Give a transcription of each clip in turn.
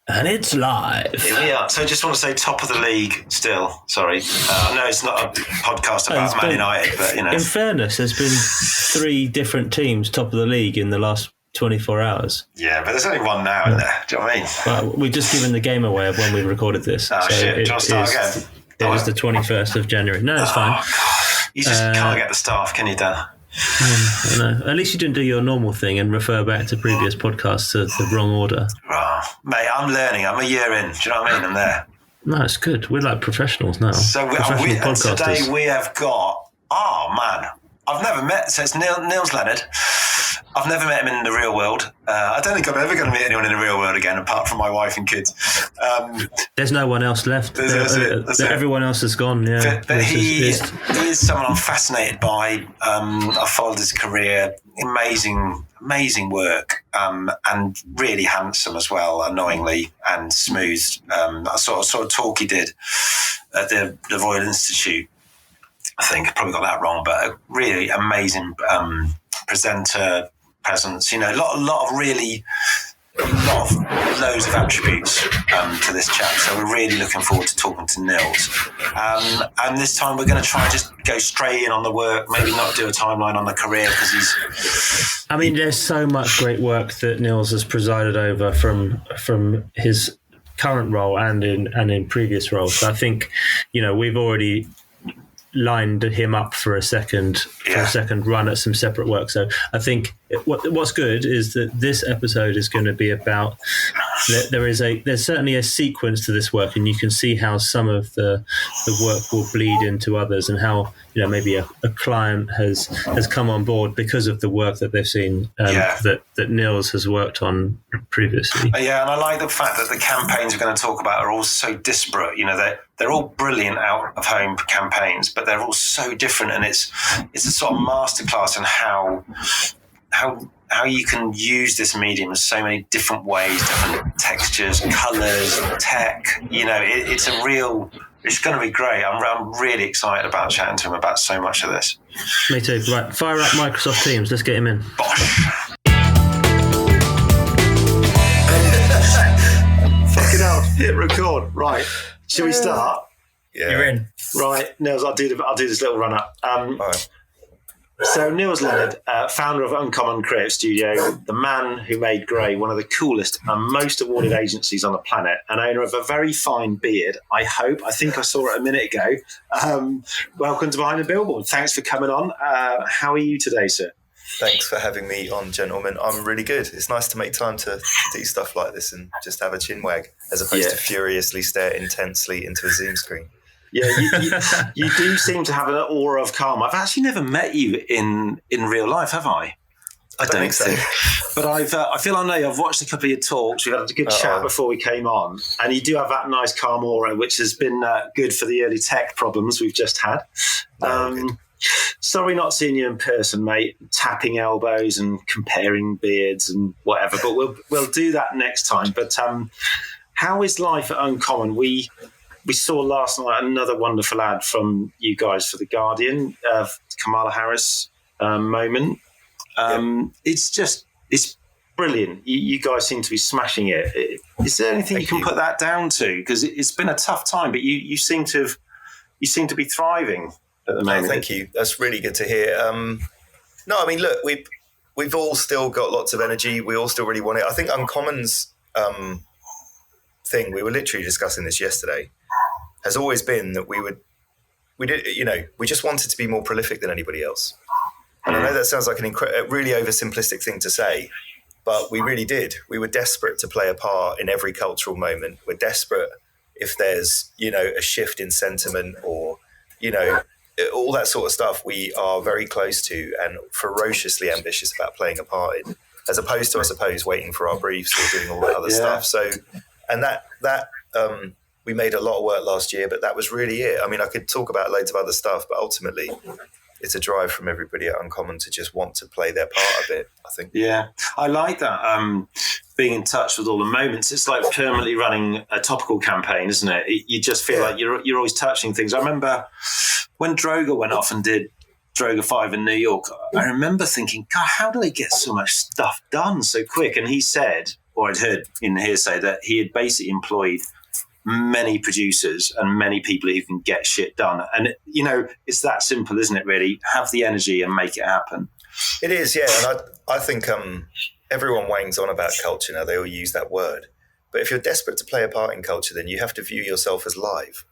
And it's live. Here we are. So I just want to say top of the league still. Sorry. I know it's not a podcast about Man United, but, In fairness, there's been 3 different teams top of the league in the last 24 hours. Yeah, but there's only one now in there. Do you know what I mean? Well, we've just given the game away of when we recorded this. Oh, shit. Do you want to start again? It was the 21st of January. No, it's fine. God. You just can't get the staff, can you, Dan? I know. At least you didn't do your normal thing and refer back to previous podcasts to the wrong order. Oh, mate, I'm learning. I'm a year in. Do you know what I mean? I'm there. No, it's good. We're like professionals now. So today we have got, I've never met, so it's Nils Leonard. I've never met him in the real world. I don't think I'm ever going to meet anyone in the real world again, apart from my wife and kids. There's no one else left. That's it. Everyone else is gone, yeah. But he is someone I'm fascinated by. I've followed his career. Amazing work, and really handsome as well, annoyingly, and smooth. I sort of talk he did at the Royal Institute. I think I probably got that wrong, but a really amazing presenter presence. You know, loads of attributes to this chap. So we're really looking forward to talking to Nils. And this time we're going to try and just go straight in on the work, maybe not do a timeline on the career because he's... I mean, there's so much great work that Nils has presided over from his current role and in previous roles. So I think, we've already lined him up for a second run at some separate work. So I think what's good is that this episode is going to be about there's certainly a sequence to this work, and you can see how some of the work will bleed into others, and how maybe a client has come on board because of the work that they've seen that Nils has worked on previously. Yeah, and I like the fact that the campaigns we're going to talk about are all so disparate. They're all brilliant out of home campaigns, but they're all so different, and it's a sort of masterclass in how you can use this medium in so many different ways, different textures, colours, tech. It's going to be great. I'm really excited about chatting to him about so much of this. Me too. Right, fire up Microsoft Teams. Let's get him in. Bosh. Fucking hell. Hit record. Right. Shall we start? Yeah. You're in. Right, Nils, I'll do this little run up. All right. So Nils Leonard, founder of Uncommon Creative Studio, the man who made Grey one of the coolest and most awarded agencies on the planet, and owner of a very fine beard, I think I saw it a minute ago. Welcome to Behind the Billboard. Thanks for coming on. How are you today, sir? Thanks for having me on, gentlemen. I'm really good. It's nice to make time to do stuff like this and just have a chin wag, as opposed to furiously stare intensely into a Zoom screen. Yeah, you do seem to have an aura of calm. I've actually never met you in real life, have I? I don't think so. But I feel I know you. I've watched a couple of your talks. We've had a good chat before we came on, and you do have that nice calm aura, which has been good for the early tech problems we've just had. Sorry not seeing you in person, mate. Tapping elbows and comparing beards and whatever, but we'll do that next time. But how is life at Uncommon? We saw last night another wonderful ad from you guys for The Guardian, Kamala Harris moment. It's brilliant. You guys seem to be smashing it. Is there anything you can put that down to? Because it's been a tough time, but you seem to be thriving at the moment. Thank you. That's really good to hear. No, I mean, look, we've all still got lots of energy. We all still really want it. I think Uncommon's thing, we were literally discussing this yesterday, has always been that we just wanted to be more prolific than anybody else. And I know that sounds like a really oversimplistic thing to say, but we really did. We were desperate to play a part in every cultural moment. We're desperate if there's, a shift in sentiment or, all that sort of stuff. We are very close to and ferociously ambitious about playing a part in, as opposed to, I suppose, waiting for our briefs or doing all that other stuff. So, and that we made a lot of work last year, but that was really it. I mean, I could talk about loads of other stuff, but ultimately it's a drive from everybody at Uncommon to just want to play their part a bit, I think. Yeah, I like that. Being in touch with all the moments. It's like permanently running a topical campaign, isn't it? You just feel like you're always touching things. I remember when Droga went off and did Droga 5 in New York, I remember thinking, God, how do they get so much stuff done so quick? And he said, or I'd heard in hearsay that he had basically employed many producers and many people who can get shit done. And, it's that simple, isn't it, really? Have the energy and make it happen. It is, yeah. And I think everyone wangs on about culture now. They all use that word. But if you're desperate to play a part in culture, then you have to view yourself as live.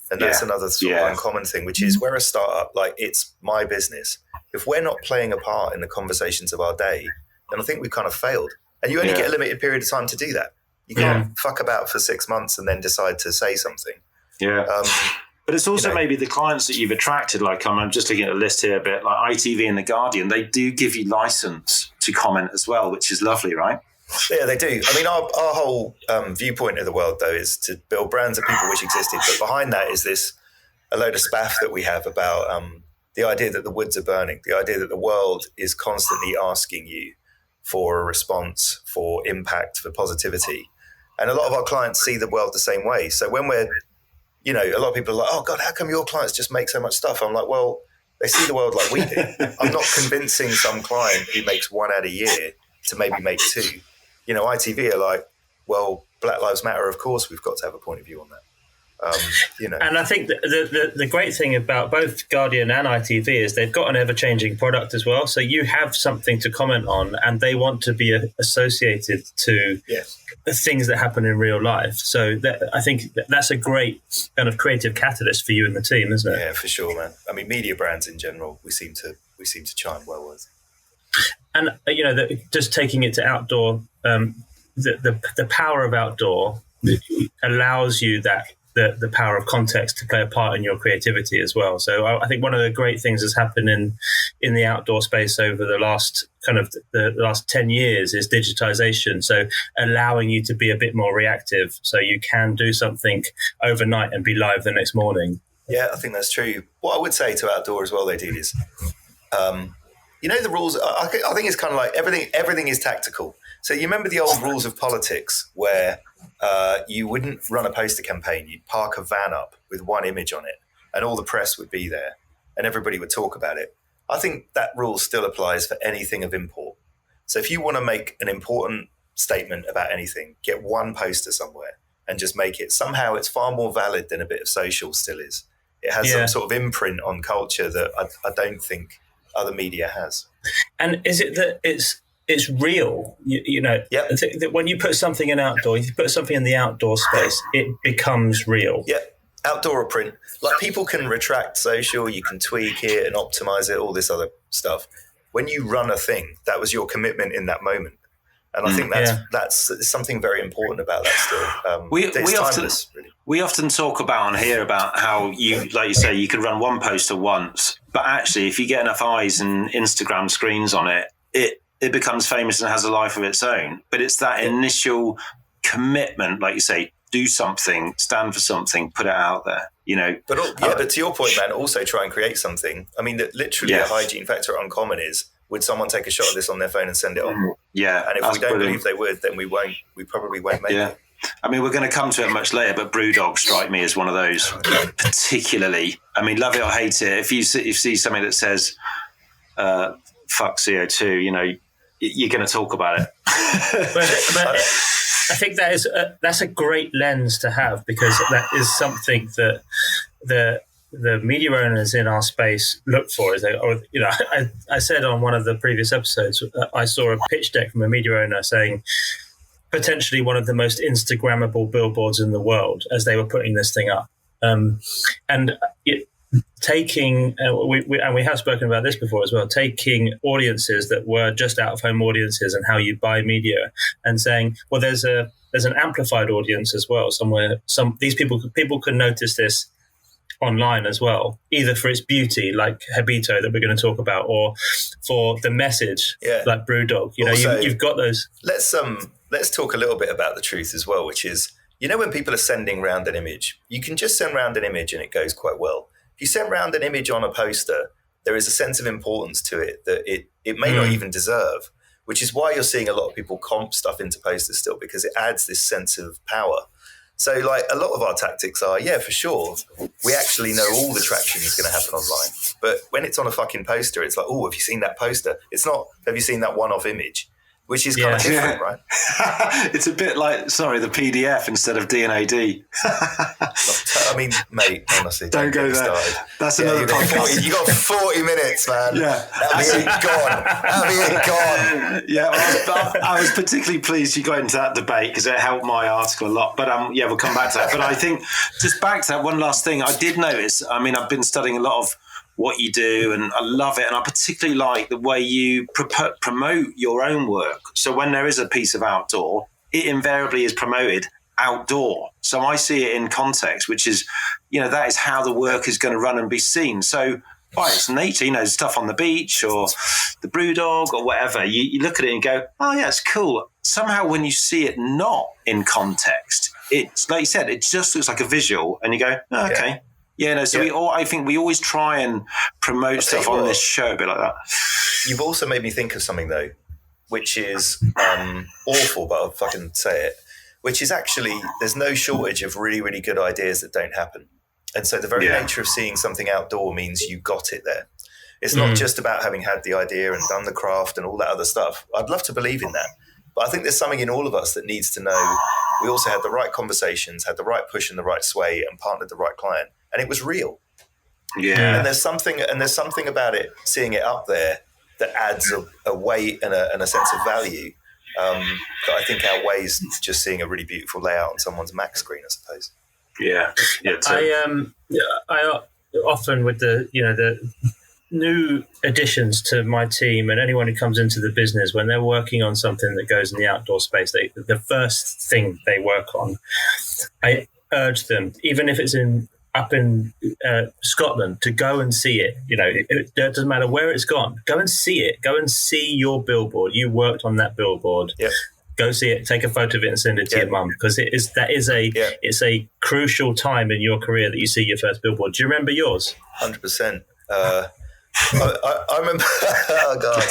And that's another sort of uncommon thing, which is we're a startup, like it's my business. If we're not playing a part in the conversations of our day, then I think we've kind of failed. And you only get a limited period of time to do that. You can't fuck about for 6 months and then decide to say something. Yeah. But it's also maybe the clients that you've attracted, like I'm just looking at a list here a bit, like ITV and The Guardian, they do give you license to comment as well, which is lovely, right? Yeah, they do. I mean, our whole viewpoint of the world, though, is to build brands of people which existed. But behind that is a load of spaff that we have about the idea that the woods are burning, the idea that the world is constantly asking you for a response, for impact, for positivity. And a lot of our clients see the world the same way. So when we're, a lot of people are like, oh, God, how come your clients just make so much stuff? I'm like, well, they see the world like we do. I'm not convincing some client who makes one ad a year to maybe make two. ITV are like, well, Black Lives Matter, of course, we've got to have a point of view on that. And I think the great thing about both Guardian and ITV is they've got an ever-changing product as well. So you have something to comment on, and they want to be associated to the things that happen in real life. So I think that's a great kind of creative catalyst for you and the team, isn't it? Yeah, for sure, man. I mean, media brands in general, we seem to chime well with. And just taking it to outdoor, the power of outdoor allows you the power of context to play a part in your creativity as well. So I think one of the great things that's happened in the outdoor space over the last the last 10 years is digitization. So allowing you to be a bit more reactive, so you can do something overnight and be live the next morning. Yeah, I think that's true. What I would say to outdoor as well, they do is, the rules. I think it's kind of like everything is tactical. So you remember the old rules of politics where you wouldn't run a poster campaign. You'd park a van up with one image on it and all the press would be there and everybody would talk about it. I think that rule still applies for anything of import. So if you want to make an important statement about anything, get one poster somewhere and just make it. Somehow it's far more valid than a bit of social still is. It has some sort of imprint on culture that I don't think other media has. And is it that it's real? I think that when you put something in outdoor, if you put something in the outdoor space, it becomes real. Yeah, outdoor or print. Like people can retract social, you can tweak it and optimize it, all this other stuff. When you run a thing, that was your commitment in that moment. And I think that's something very important about that still. We often talk about on here about how you, like you say, you can run one poster once, but actually if you get enough eyes and Instagram screens on it, it becomes famous and has a life of its own. But it's that initial commitment, like you say, do something, stand for something, put it out there, But to your point, man, also try and create something. I mean, literally a hygiene factor at Uncommon is, would someone take a shot of this on their phone and send it on? Yeah. And if we don't believe they would, then we probably won't make it. I mean, we're going to come to it much later, but Brewdog strike me as one of those particularly. I mean, love it or hate it. If you see something that says, fuck CO2, you're going to talk about it. but I think that's a great lens to have, because that is something that the media owners in our space look for. I said on one of the previous episodes, I saw a pitch deck from a media owner saying potentially one of the most Instagrammable billboards in the world as they were putting this thing up. We have spoken about this before as well, taking audiences that were just out of home audiences and how you buy media and saying, well, there's an amplified audience as well somewhere. These people can notice this online as well, either for its beauty, like Habito that we're going to talk about, or for the message, like Brewdog. You've got those. Let's talk a little bit about the truth as well, which is, when people are sending round an image, you can just send round an image and it goes quite well. If you send round an image on a poster, there is a sense of importance to it that it may not even deserve, which is why you're seeing a lot of people comp stuff into posters still, because it adds this sense of power. So like a lot of our tactics are, for sure, we actually know all the traction is going to happen online. But when it's on a fucking poster, it's like, oh, have you seen that poster? It's not, have you seen that one-off image? which is kind of different, right? It's a bit like, the PDF instead of D&AD. I mean, mate, honestly, don't go there. Started. That's another podcast. You got 40 minutes, man. Yeah. That'll be it gone. Yeah, I was particularly pleased you got into that debate because it helped my article a lot. But we'll come back to that. But I think just back to that one last thing, I did notice, I mean, I've been studying a lot of what you do and I love it. And I particularly like the way you promote your own work. So when there is a piece of outdoor, it invariably is promoted outdoor. So I see it in context, which is, that is how the work is going to run and be seen. So by its nature, stuff on the beach or the Brewdog or whatever, you look at it and go, oh yeah, it's cool. Somehow when you see it not in context, it's like you said, it just looks like a visual and you go, oh, okay. Yeah. I think we always try and promote stuff on this show a bit like that. You've also made me think of something though, which is awful, but I'll fucking say it, which is actually there's no shortage of really, really good ideas that don't happen. And so the very nature of seeing something outdoor means you got it there. It's not just about having had the idea and done the craft and all that other stuff. I'd love to believe in that. But I think there's something in all of us that needs to know we also had the right conversations, had the right push and the right sway and partnered the right client. And it was real. Yeah. And there's something about it, seeing it up there, that adds a weight and a sense of value that I think outweighs just seeing a really beautiful layout on someone's Mac screen, I suppose. Yeah. I often with the new additions to my team and anyone who comes into the business, when they're working on something that goes in the outdoor space, the first thing they work on, I urge them, even if it's up in Scotland, to go and see it. It doesn't matter where it's gone. Go and see it. Go and see your billboard. You worked on that billboard. Yep. Go see it. Take a photo of it and send it to your mum, because it's a crucial time in your career that you see your first billboard. Do you remember yours? 100%. I remember. Oh God.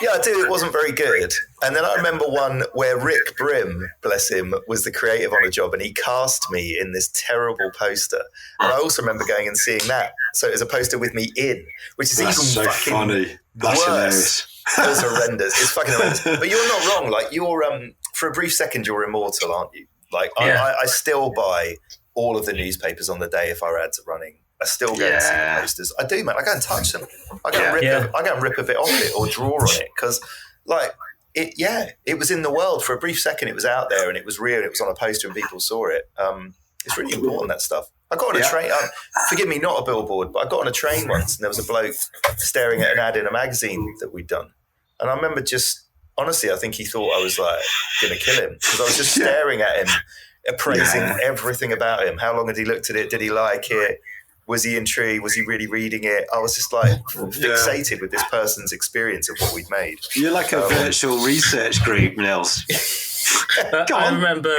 I do. It wasn't very good. And then I remember one where Rick Brim, bless him, was the creative on a job, and he cast me in this terrible poster. And I also remember going and seeing that. So it was a poster with me in, which is That's even so fucking funny. That's hilarious. It was horrendous. It's fucking horrendous. But you're not wrong. Like you're, for a brief second, you're immortal, aren't you? Like I still buy all of the newspapers on the day if our ads are running. I still go and see the posters. I do, man. I go and touch them. I go and rip a bit off it or draw on it because, it was in the world for a brief second. It was out there and it was real. It was on a poster and people saw it. It's really important, that stuff. I got on a train. Forgive me, not a billboard, but I got on a train once and there was a bloke staring at an ad in a magazine that we'd done, and I remember honestly, I think he thought I was like going to kill him because I was just staring at him, appraising everything about him. How long had he looked at it? Did he like it? Was he intrigued? Was he really reading it? I was just like fixated with this person's experience of what we'd made. You're like a virtual research group, Nils. I remember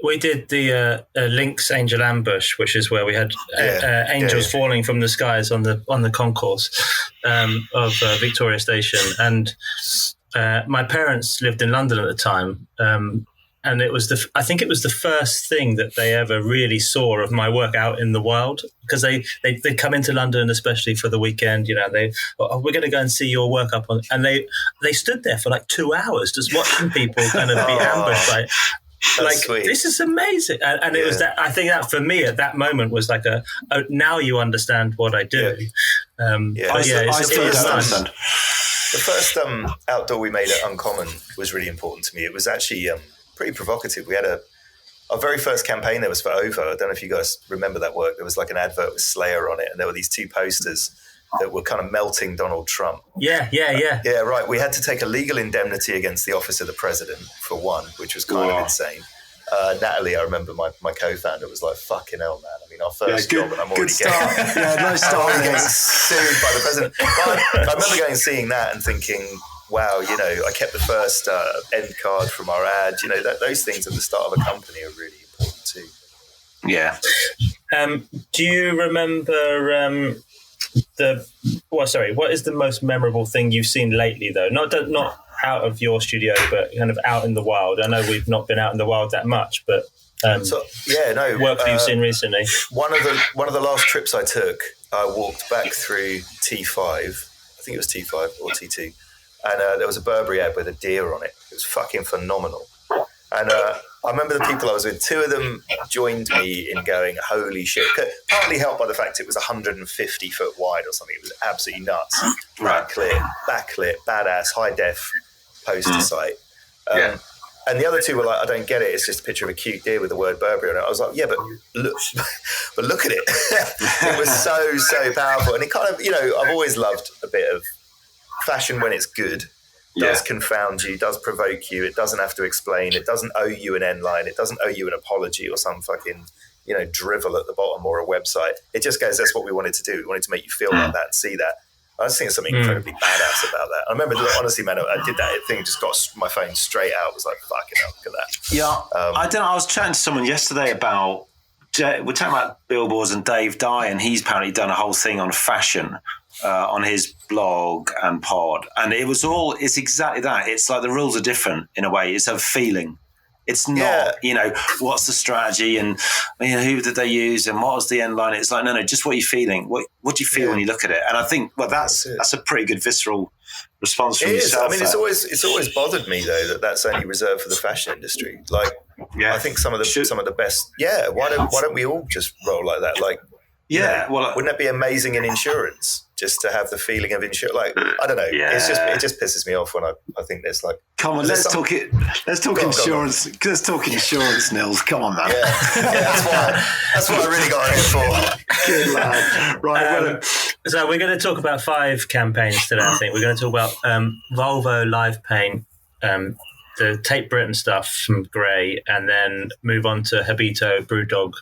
we did the Lynx Angel Ambush, which is where we had angels falling from the skies on the concourse of Victoria Station. And my parents lived in London at the time. And I think it was the first thing that they ever really saw of my work out in the wild, because they come into London, especially for the weekend. We're going to go and see your work up on, and they stood there for like 2 hours just watching people kind of be ambushed by. Sweet. This is amazing, and it was that. I think that for me at that moment was like now you understand what I do. I still don't understand. The first outdoor we made at Uncommon was really important to me. It was actually pretty provocative. We had our very first campaign there was for OVO. I don't know if you guys remember that work. There was like an advert with Slayer on it, and there were these two posters that were kind of melting Donald Trump. Yeah, right. We had to take a legal indemnity against the office of the president for one, which was kind of insane. Natalie, I remember my co-founder was like, "Fucking hell, man! I mean, our first job, and I'm already nice start. getting sued by the president." But I remember going and seeing that and thinking, wow, I kept the first end card from our ad. Those things at the start of a company are really important too. Yeah. Do you remember what is the most memorable thing you've seen lately, though? Not out of your studio, but kind of out in the wild. I know we've not been out in the wild that much, but work that you've seen recently. One of the last trips I took, I walked back through T5. I think it was T5 or T2. and there was a Burberry ad with a deer on it. It was fucking phenomenal. And I remember the people I was with, two of them joined me in going, holy shit. Partly helped by the fact it was 150 foot wide or something. It was absolutely nuts. Backlit, badass, high def poster site. And the other two were like, I don't get it. It's just a picture of a cute deer with the word Burberry on it. I was like, yeah, but look at it. It was so powerful. And it kind of, I've always loved a bit of fashion when it's good. Does confound you, does provoke you. It doesn't have to explain. It doesn't owe you an end line. It doesn't owe you an apology or some fucking, drivel at the bottom or a website. It just goes, that's what we wanted to do. We wanted to make you feel like that and see that. I just think there's something incredibly badass about that. I remember, honestly, man, I did that thing, just got my phone straight out. Was like, fucking hell, look at that. Yeah, I don't know. I was chatting to someone yesterday about, we're talking about billboards and Dave Dye, and he's apparently done a whole thing on fashion on his blog and pod. And it's exactly that. It's like the rules are different in a way. It's a feeling. It's not, what's the strategy and who did they use and what was the end line? It's like, no, just what you're feeling. What do you feel when you look at it? And I think, that's a pretty good visceral response from yourself. I mean, it's always bothered me though that that's only reserved for the fashion industry. Like, I think some of the best. Yeah, why don't we all just roll like that? Like, wouldn't that be amazing in insurance? Just to have the feeling of insurance, like I don't know, it just pisses me off when I think there's like. Come on, let's talk insurance. Let's talk insurance, Nils. Come on, man. That's what I really got in for. Good lad. Right. So we're going to talk about 5 campaigns today. I think we're going to talk about Volvo Live Paint, the Tate Britain stuff from Grey, and then move on to Habito, Brewdog,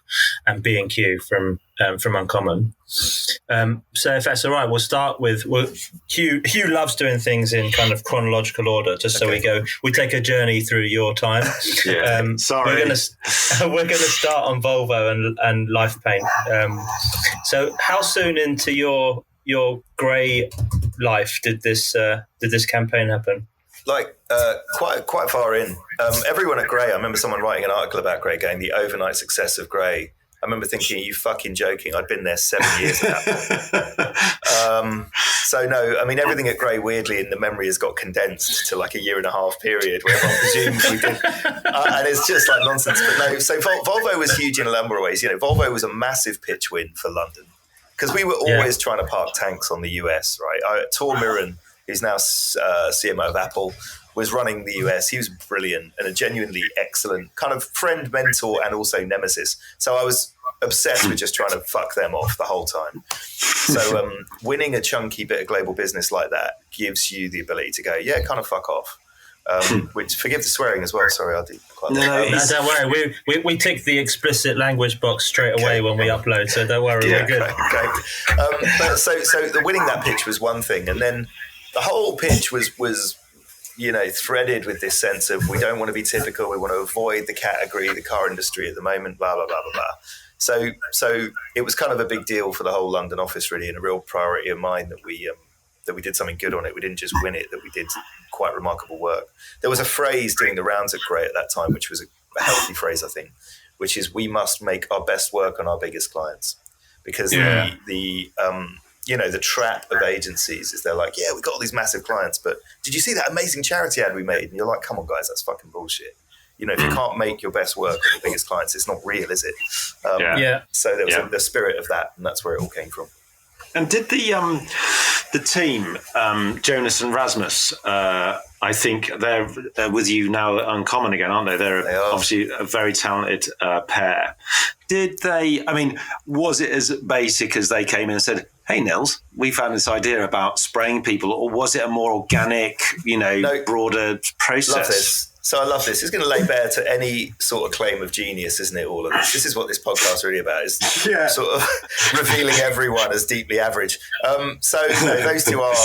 and B&Q from Uncommon. So if that's all right, we'll start with Hugh. Hugh loves doing things in kind of chronological order, just so we take a journey through your time. Sorry, we're gonna start on Volvo and Life Paint. So how soon into your Grey life did this campaign happen? Like quite far in. Everyone at Grey, I remember someone writing an article about Grey going, the overnight success of Grey. I remember thinking, are you fucking joking? I'd been there 7 years at that point. So no, I mean, everything at Grey, weirdly, in the memory has got condensed to like a 1.5 year period where everyone presumes we did. And it's just like nonsense. But no, so Volvo was huge in a number of ways. Volvo was a massive pitch win for London because we were always trying to park tanks on the US, right? Tor Mirren, who's now CMO of Apple, was running the US. He was brilliant and a genuinely excellent kind of friend, mentor, and also nemesis. So I was obsessed with just trying to fuck them off the whole time. So winning a chunky bit of global business like that gives you the ability to go, kind of fuck off. Which, forgive the swearing as well. Sorry, I do quite don't worry. We tick the explicit language box straight away when we upload, so don't worry, we're good. Okay. But so the winning that pitch was one thing, and then the whole pitch was threaded with this sense of we don't want to be typical, we want to avoid the category, the car industry at the moment, blah blah blah blah blah. So it was kind of a big deal for the whole London office, really, and a real priority of mine that we did something good on it. We didn't just win it, that we did quite remarkable work. There was a phrase doing the rounds at Grey at that time, which was a healthy phrase, I think, which is we must make our best work on our biggest clients, because the trap of agencies is they're like, we've got all these massive clients, but did you see that amazing charity ad we made? And you're like, come on, guys, that's fucking bullshit. If you can't make your best work on the biggest clients, it's not real, is it? So there was the spirit of that, and that's where it all came from. And did the team, Jonas and Rasmus, I think they're with you now at Uncommon again, aren't they? They are obviously a very talented pair. Did they, was it as basic as they came in and said, hey, Nils, we found this idea about spraying people, or was it a more organic, broader process? Love this. So I love this. It's going to lay bare to any sort of claim of genius, isn't it, all of this? This is what this podcast is really about, is sort of revealing everyone as deeply average. Those two are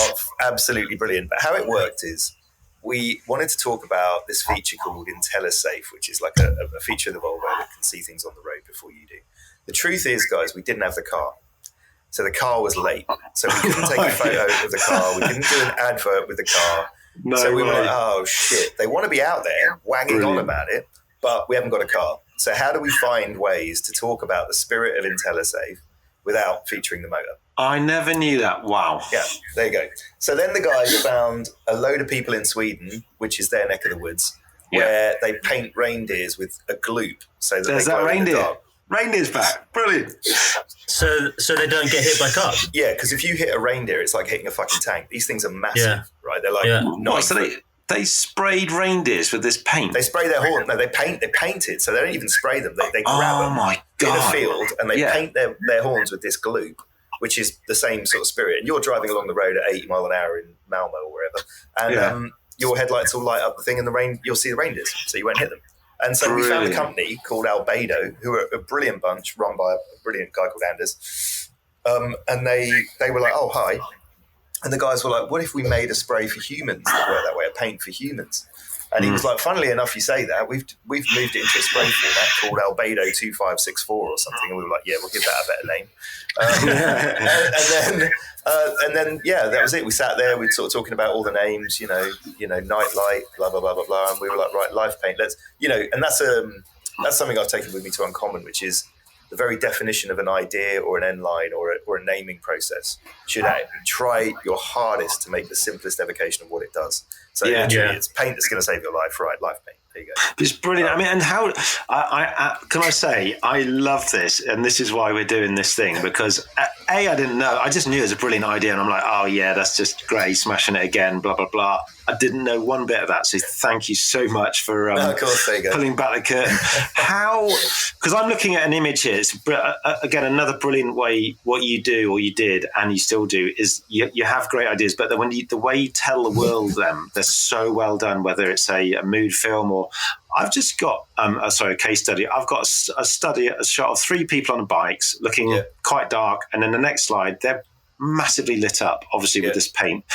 absolutely brilliant. But how it worked is we wanted to talk about this feature called IntelliSafe, which is like a feature of the Volvo that can see things on the road before you do. The truth is, guys, we didn't have the car. So the car was late. So we couldn't take a photo of the car. We couldn't do an advert with the car. So we were like, oh, shit. They want to be out there wagging on about it, but we haven't got a car. So how do we find ways to talk about the spirit of IntelliSafe without featuring the motor. I never knew that. Wow. Yeah, there you go. So then the guys found a load of people in Sweden, which is their neck of the woods, where they paint reindeers with a gloop so that There's they glow that in the reindeer. dark. Reindeer's back. Brilliant. So they don't get hit by cars. Yeah, because if you hit a reindeer, it's like hitting a fucking tank. These things are massive, right? They're like What, so they sprayed reindeers with this paint? They spray their horn. No, they paint it, so they don't even spray them. They grab them my God. in a field and they paint their horns with this gloop, which is the same sort of spirit. And you're driving along the road at 80 mile an hour in Malmo or wherever, and your headlights will light up the thing, and the rain, you'll see the reindeers, so you won't hit them. And so we found a company called Habito, who are a brilliant bunch, run by a brilliant guy called Anders. And they were like, oh, hi. And the guys were like, what if we made a spray for humans that worked that way, a paint for humans? And he was like, funnily enough, you say that. We've moved it into a spray format called Habito 2564 or something. And we were like, yeah, we'll give that a better name. And then, that was it. We sat there, we sort of talking about all the names, Nightlight, blah, blah, blah, blah, blah. And we were like, right, life paint, let's, and that's something I've taken with me to Uncommon, which is the very definition of an idea or an end line or a naming process. Should try your hardest to make the simplest evocation of what it does. So it's paint that's going to save your life, right? Life paint. There you go. It's brilliant. I mean, and how I can I say I love this, and this is why we're doing this thing, because I didn't know. I just knew it was a brilliant idea, and I'm like, oh yeah, that's just great, smashing it again, blah blah blah. I didn't know one bit of that, so thank you so much for pulling back the curtain. How? Because I'm looking at an image here. It's, again, another brilliant way. What you do, or you did, and you still do, is you have great ideas, but the way you tell the world them, they're so well done. Whether it's a mood film or I've just got a case study. I've got a shot of three people on bikes looking quite dark, and then the next slide they're massively lit up, obviously with this paint.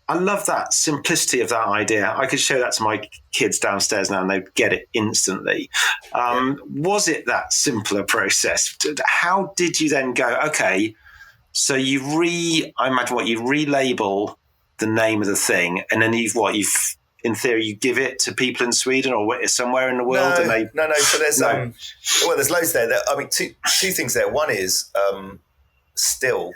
I love that simplicity of that idea. I could show that to my kids downstairs now and they get it instantly. Was it that simpler process? How did you then go, okay, so you relabel the name of the thing, and then you've in theory, you give it to people in Sweden or somewhere in the world? No. So there's there's loads there. I mean, two things there. One is still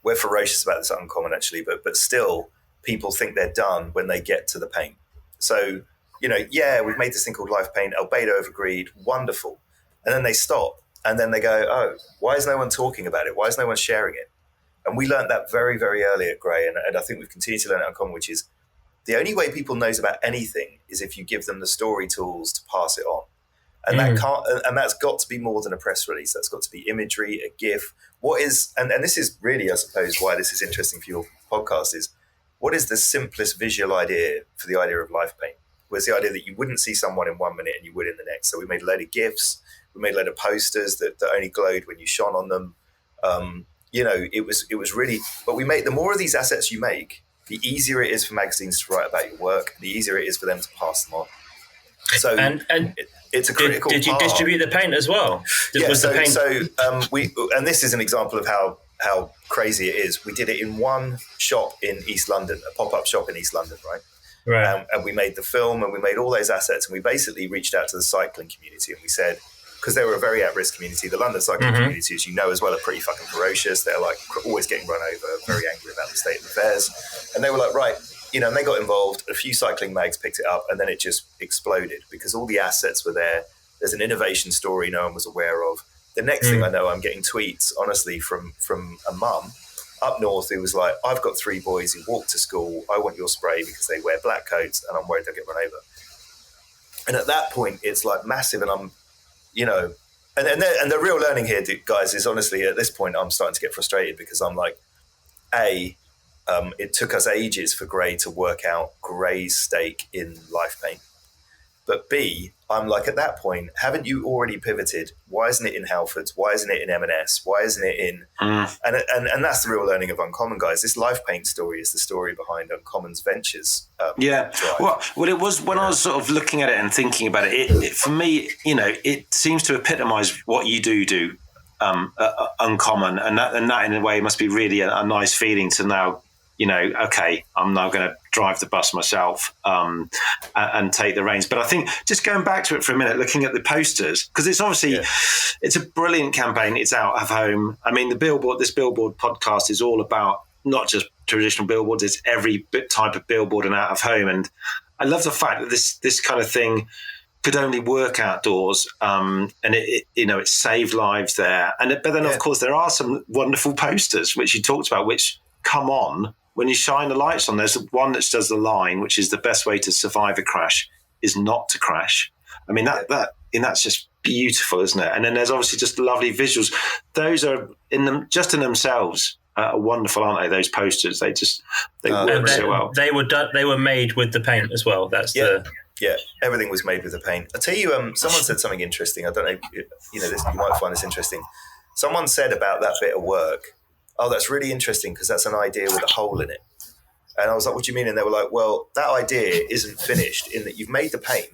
we're ferocious about this at Uncommon actually, but still people think they're done when they get to the paint. So we've made this thing called Life Paint. Habito have agreed, wonderful, and then they stop, and then they go, oh, why is no one talking about it? Why is no one sharing it? And we learned that very, very early at Grey, and I think we've continued to learn it at Uncommon, which is the only way people knows about anything is if you give them the story tools to pass it on. And that's got to be more than a press release. That's got to be imagery, a GIF. What is, and this is really, I suppose, why this is interesting for your podcast is, what is the simplest visual idea for the idea of Life Paint? Was the idea that you wouldn't see someone in 1 minute and you would in the next. So we made a load of GIFs. We made a load of posters that only glowed when you shone on them. It was really, but we make, the more of these assets you make, the easier it is for magazines to write about your work, the easier it is for them to pass them on. So it's a critical Did you part. distribute the paint as well? We, and this is an example of how crazy it is. We did it in one shop in East London, a pop-up shop in East London, right? Right. And we made the film and we made all those assets, and we basically reached out to the cycling community and we said, because they were a very at-risk community, the London cycling community, as you know as well, are pretty fucking ferocious. They're like always getting run over, very angry about the state of affairs. And they were like, right, and they got involved. A few cycling mags picked it up, and then it just exploded because all the assets were there. There's an innovation story no one was aware of. The next thing I know, I'm getting tweets, honestly, from a mum up north who was like, I've got 3 boys who walk to school. I want your spray because they wear black coats and I'm worried they'll get run over. And at that point, it's like massive. And I'm, and the real learning here, guys, is honestly at this point, I'm starting to get frustrated because I'm like, it took us ages for Grey to work out Grey's stake in Life Paint. But B, I'm like, at that point, haven't you already pivoted? Why isn't it in Halfords? Why isn't it in M&S? Why isn't it in... And that's the real learning of Uncommon, guys. This Life Paint story is the story behind Uncommon's ventures. Well, it was when I was sort of looking at it and thinking about it, for me, it seems to epitomise what you do Uncommon. And that in a way must be really a nice feeling to now, okay, I'm now going to drive the bus myself and take the reins. But I think just going back to it for a minute, looking at the posters, because it's obviously, it's a brilliant campaign. It's out of home. I mean, this Billboard podcast is all about not just traditional billboards, it's every type of billboard and out of home. And I love the fact that this kind of thing could only work outdoors, and it saved lives there. But then, of course, there are some wonderful posters, which you talked about, which come on when you shine the lights on. There's one that does the line, which is the best way to survive a crash is not to crash. I mean, that's just beautiful, isn't it? And then there's obviously just lovely visuals. Those are in themselves are wonderful, aren't they? Those posters, they work so well. They were made with the paint as well. Yeah, everything was made with the paint. I'll tell you, someone said something interesting. I don't know, you might find this interesting. Someone said about that bit of work, oh, that's really interesting because that's an idea with a hole in it. And I was like, what do you mean? And they were like, well, that idea isn't finished in that you've made the paint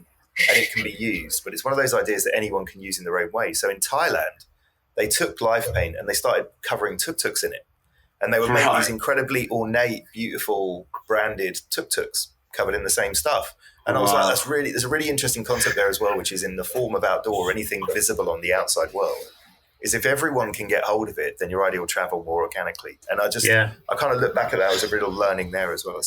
and it can be used, but it's one of those ideas that anyone can use in their own way. So in Thailand, they took live paint and they started covering tuk-tuks in it. And they were making these incredibly ornate, beautiful, branded tuk-tuks covered in the same stuff. And I was like, there's a really interesting concept there as well, which is in the form of outdoor, anything visible on the outside world, is if everyone can get hold of it, then your idea will travel more organically. And I kind of look back at that as a real learning there as well.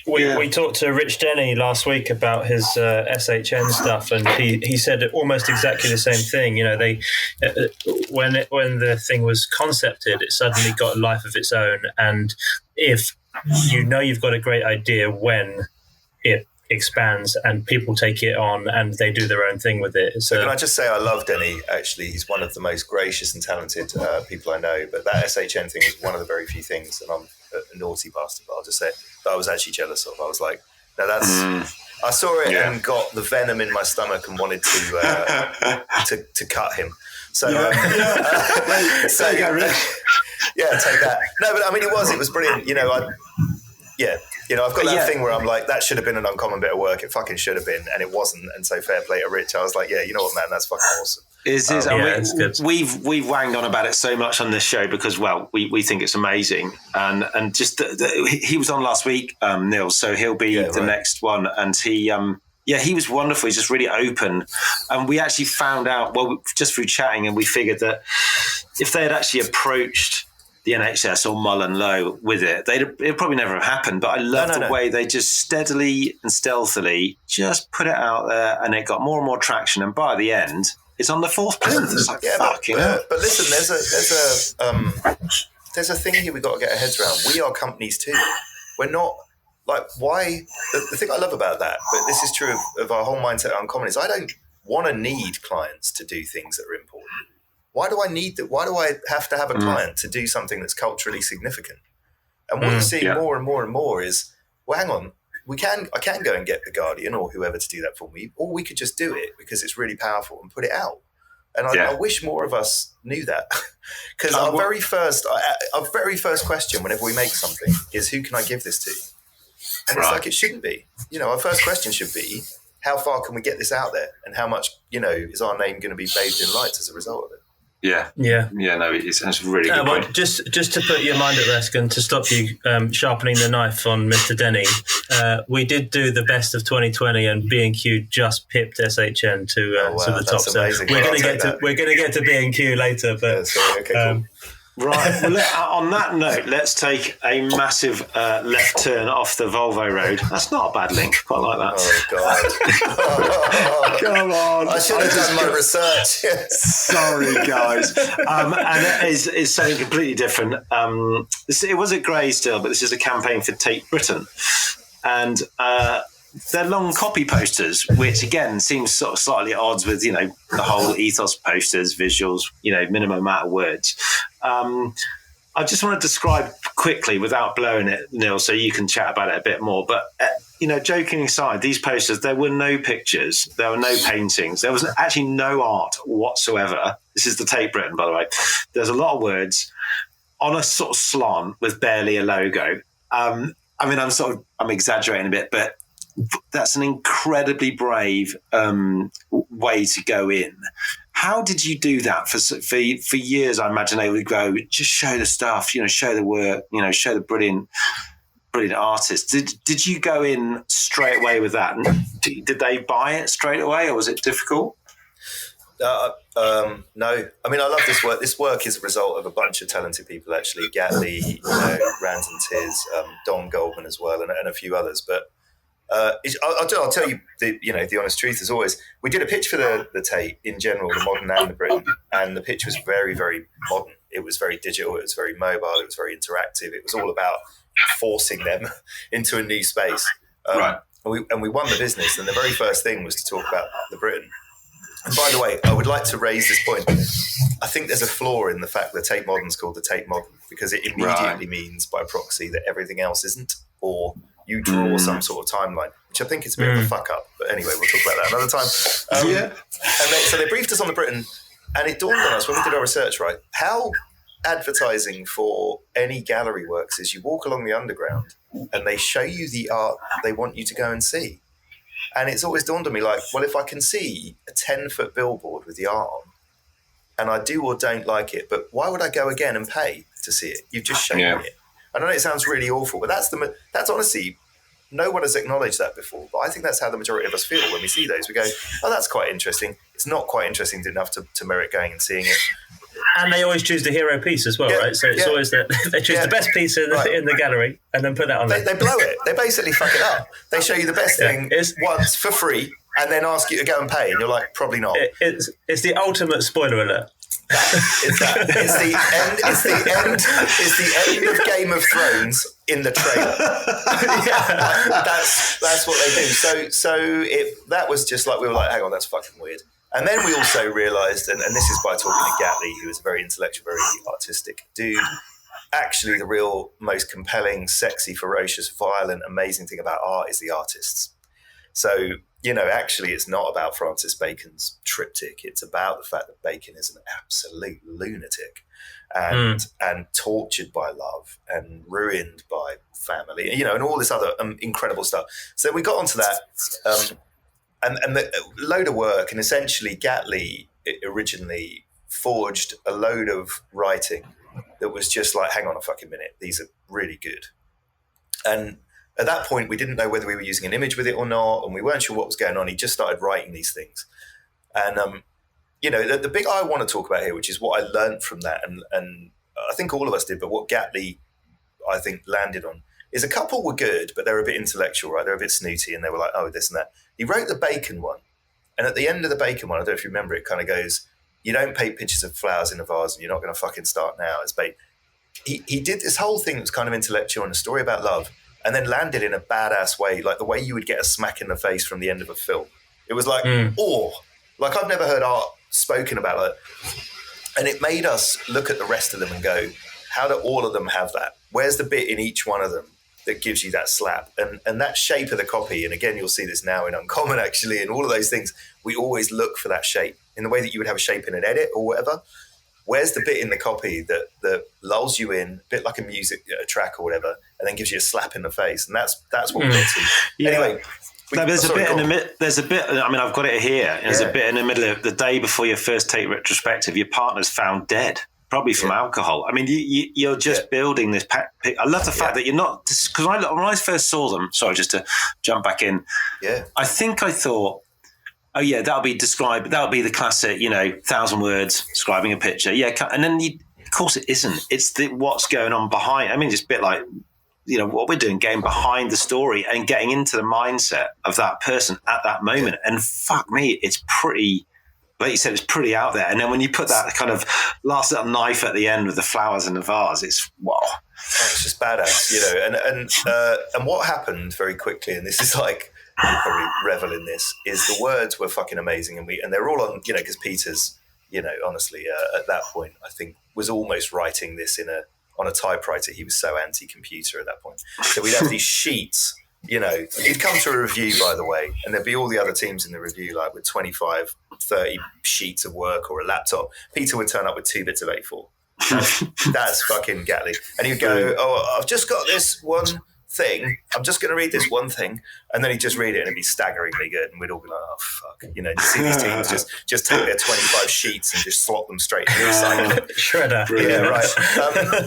We talked to Rich Denny last week about his SHN stuff, and he said almost exactly the same thing. They when the thing was concepted, it suddenly got a life of its own. And if you've got a great idea when it expands and people take it on and they do their own thing with it. So can I just say I love Denny, actually. He's one of the most gracious and talented people I know, but that SHN thing was one of the very few things, and I'm a naughty bastard, but I'll just say that I was actually jealous of. I was like, no, that's I saw it and got the venom in my stomach and wanted to cut him. So so take that. No, but I mean, it was brilliant. I've got that thing where I'm like, that should have been an uncommon bit of work. It fucking should have been, and it wasn't. And so fair play to Rich. I was like, you know what, man, that's fucking awesome. It's good. We've wanged on about it so much on this show because, well, we think it's amazing. And just he was on last week, Nils, so he'll be the next one. And he was wonderful. He's just really open. And we actually found out, well, just through chatting, and we figured that if they had actually approached the NHS or Mullen Lowe with it, it'd probably never have happened. But I love the way they just steadily and stealthily just put it out there, and it got more and more traction. And by the end, it's on the fourth plinth. It's like, but listen, there's a thing here we've got to get our heads around. We are companies too. We're not like, why? The thing I love about that, but this is true of our whole mindset at Uncommon, is I don't want to need clients to do things that are important. Why do I need that? Why do I have to have a client to do something that's culturally significant? And what you're seeing more and more and more is, well, hang on, I can go and get The Guardian or whoever to do that for me, or we could just do it because it's really powerful and put it out. And I wish more of us knew that, because our very first question whenever we make something is, who can I give this to? And it's like, it shouldn't be. Our first question should be, how far can we get this out there, and how much is our name going to be bathed in lights as a result of it? Yeah. No, it's really good. Well, just to put your mind at rest and to stop you sharpening the knife on Mr. Denny, we did do the best of 2020, and B&Q just pipped SHN to the top. So we're going to get to B&Q later, but cool. Right. Well, on that note, let's take a massive left turn off the Volvo road. That's not a bad link. Quite like that. Oh, God. Come on. I should have done my research. Sorry, guys. And it is something completely different. It was at Grey still, but this is a campaign for Tate Britain. And they're long copy posters, which again seems sort of slightly at odds with, the whole ethos posters, visuals, minimum amount of words. I just want to describe quickly without blowing it, Neil, so you can chat about it a bit more. But, joking aside, these posters, there were no pictures, there were no paintings, there was actually no art whatsoever. This is the Tate Britain, by the way. There's a lot of words on a sort of slant with barely a logo. I'm exaggerating a bit, but that's an incredibly brave way to go in. How did you do that for years? I imagine they would go, just show the stuff, show the work, show the brilliant artists. Did you go in straight away with that? Did they buy it straight away, or was it difficult? No. I mean, I love this work. This work is a result of a bunch of talented people, actually. Gatley, Rands and Tiz, Don Goldman as well, and a few others. But I'll tell you, the honest truth as always. We did a pitch for the Tate in general, the modern and the Britain, and the pitch was very, very modern. It was very digital. It was very mobile. It was very interactive. It was all about forcing them into a new space. Right. And we won the business. And the very first thing was to talk about the Britain. And by the way, I would like to raise this point. I think there's a flaw in the fact that Tate Modern's called the Tate Modern, because it immediately means by proxy that everything else isn't, or you draw some sort of timeline, which I think is a bit of a fuck up. But anyway, we'll talk about that another time. So they briefed us on the Britain, and it dawned on us when we did our research, right, how advertising for any gallery works is you walk along the underground and they show you the art they want you to go and see. And it's always dawned on me, like, well, if I can see a 10-foot billboard with the art on, and I do or don't like it, but why would I go again and pay to see it? You've just shown me it. I know it sounds really awful, but that's honestly, no one has acknowledged that before. But I think that's how the majority of us feel when we see those. We go, oh, that's quite interesting. It's not quite interesting enough to merit going and seeing it. And they always choose the hero piece as well, right? So it's always that they choose the best piece in the gallery and then put that on there. They blow it. They basically fuck it up. They show you the best thing once for free and then ask you to go and pay, and you're like, probably not. It's the ultimate spoiler alert. It's the end of Game of Thrones in the trailer. That's what they do. So that was just like, we were like, hang on, that's fucking weird. And then we also realised, and this is by talking to Gatley, who is a very intellectual, very artistic dude, actually the real most compelling, sexy, ferocious, violent, amazing thing about art is the artists. So, actually it's not about Francis Bacon's triptych. It's about the fact that Bacon is an absolute lunatic and tortured by love and ruined by family, and all this other incredible stuff. So we got onto that. And the load of work, and essentially Gatley originally forged a load of writing that was just like, hang on a fucking minute, these are really good. And at that point, we didn't know whether we were using an image with it or not, and we weren't sure what was going on. He just started writing these things. And, the big I want to talk about here, which is what I learned from that, and I think all of us did, but what Gatley, I think, landed on, is a couple were good, but they're a bit intellectual, right? They're a bit snooty, and they were like, oh, this and that. He wrote the Bacon one, and at the end of the Bacon one, I don't know if you remember, it kind of goes, you don't paint pictures of flowers in a vase, and you're not going to fucking start now as Bacon. He did this whole thing that was kind of intellectual and a story about love, and then landed in a badass way, like the way you would get a smack in the face from the end of a film. It was like, like I've never heard art spoken about it. And it made us look at the rest of them and go, how do all of them have that? Where's the bit in each one of them that gives you that slap? And that shape of the copy, and again, you'll see this now in Uncommon actually, and all of those things, we always look for that shape in the way that you would have a shape in an edit or whatever. Where's the bit in the copy that lulls you in, a bit like a music track or whatever, and then gives you a slap in the face? And that's what we got to. Yeah. Anyway. There's a bit. I mean, I've got it here. There's a bit in the middle of the day before your first Tate retrospective. Your partner's found dead, probably from alcohol. I mean, you're just building this. I love the fact that you're not, because when I first saw them. Sorry, just to jump back in. Yeah, I thought, oh yeah, that'll be the classic, 1,000 words describing a picture. Yeah, and then of course it isn't. It's what's going on behind. I mean, it's a bit like, what we're doing, getting behind the story and getting into the mindset of that person at that moment. And fuck me, it's pretty, like you said, it's pretty out there. And then when you put that kind of last little knife at the end with the flowers in the vase, it's wow. Oh, it's just badass, and what happened very quickly, and this is like, you probably revel in this, is the words were fucking amazing. And they're all on, because Peter's, honestly, at that point, I think was almost writing this on a typewriter. He was so anti-computer at that point. So we'd have these sheets, he'd come to a review, by the way, and there'd be all the other teams in the review, like with 25, 30 sheets of work or a laptop. Peter would turn up with 2 bits of A4. That's fucking Gatley. And he'd go, oh, I've just got this one thing. I'm just going to read this one thing. And then he'd just read it and it'd be staggeringly good. And we'd all be like, oh, fuck. You know, you see these teams just take their 25 sheets and just slot them straight into the recycling. Shredder. Yeah, right.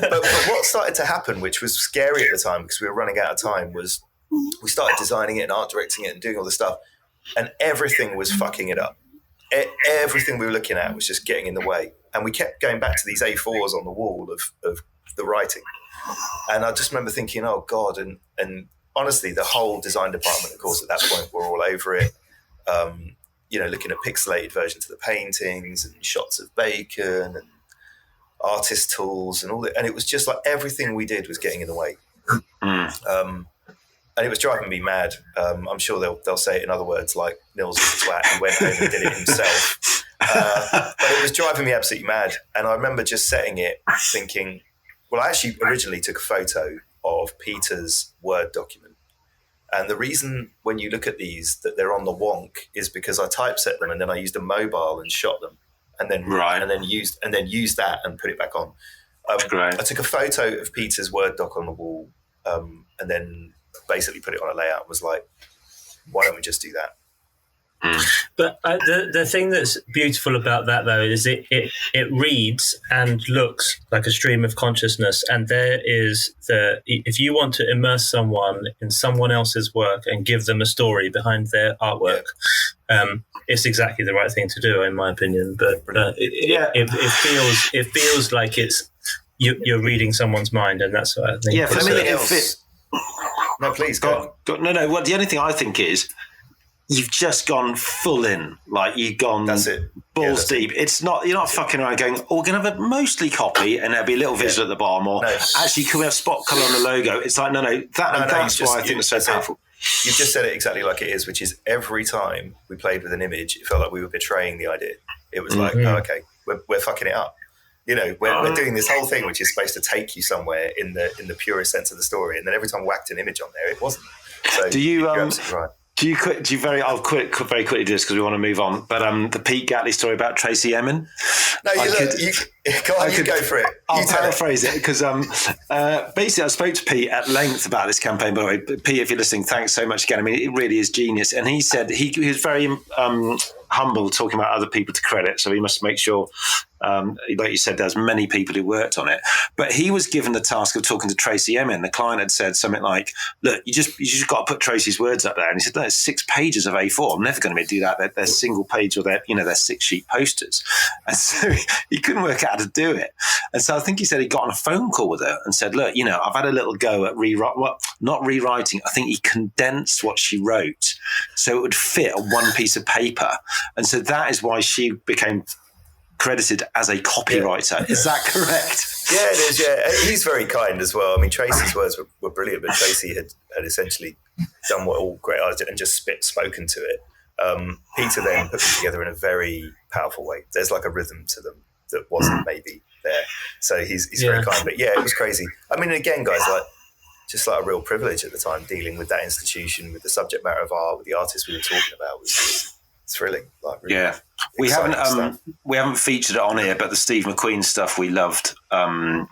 But what started to happen, which was scary at the time because we were running out of time, was we started designing it and art directing it and doing all this stuff. And everything was fucking it up. Everything we were looking at was just getting in the way. And we kept going back to these A4s on the wall of the writing. And I just remember thinking, oh, God. And honestly, the whole design department, of course, at that point, were all over it. You know, looking at pixelated versions of the paintings and shots of bacon and artist tools and all that. And it was just like everything we did was getting in the way. And it was driving me mad. I'm sure they'll say it in other words, like Nils is a twat and went home and did it himself. But it was driving me absolutely mad. And I remember just setting it thinking, well, I actually originally took a photo of Peter's Word document. And the reason when you look at these that they're on the wonk is because I typeset them and then I used a mobile and shot them and then used that and put it back on. Great. I took a photo of Peter's Word doc on the wall and then basically put it on a layout and was like, why don't we just do that? But the thing that's beautiful about that, though, is it reads and looks like a stream of consciousness. And there is if you want to immerse someone in someone else's work and give them a story behind their artwork, it's exactly the right thing to do, in my opinion. But it feels like it's you're reading someone's mind, and that's what I think. Yeah, for me, No, please go. No. Well, the only thing I think is you've just gone full in. Like you've gone balls deep. It's not, you're not fucking around going, oh, we're going to have a mostly copy and there'll be a little visual at the bottom or actually can we have spot colour on the logo? It's like, that's why I think it's so powerful. You've just said it exactly like it is, which is every time we played with an image, it felt like we were betraying the idea. It was like, oh, okay, we're fucking it up. You know, we're doing this whole thing, which is supposed to take you somewhere in the purest sense of the story, and then every time we whacked an image on there, it wasn't. So you're absolutely right. I'll very quickly do this because we want to move on. But the Pete Gatley story about Tracy Emin. No, go for it. I'll paraphrase it because basically I spoke to Pete at length about this campaign. By the way, Pete, if you're listening, thanks so much again. I mean, it really is genius. And he said he was very humble talking about other people to credit. So he must make sure, like you said, there's many people who worked on it. But he was given the task of talking to Tracy Emin. The client had said something like, look, you just got to put Tracy's words up there. And he said, no, it's 6 pages of A4. I'm never going to do that. They're single page or they're 6-sheet posters. And so he couldn't work out how to do it. And so I think he said he got on a phone call with her and said, look, I've had a little go at not rewriting. I think he condensed what she wrote so it would fit on one piece of paper. And so that is why she became credited as a copywriter. Yeah. Is that correct? Yeah, it is. Yeah, he's very kind as well. I mean, Tracy's words were brilliant, but Tracy had essentially done what all great artists did and just spoken to it. Peter then put them together in a very powerful way. There's like a rhythm to them that wasn't maybe there. So he's very kind. But yeah, it was crazy. I mean, again, guys, just like a real privilege at the time dealing with that institution, with the subject matter of art, with the artists we were talking about was thrilling. Like, really we haven't featured it on here, but the Steve McQueen stuff we loved. The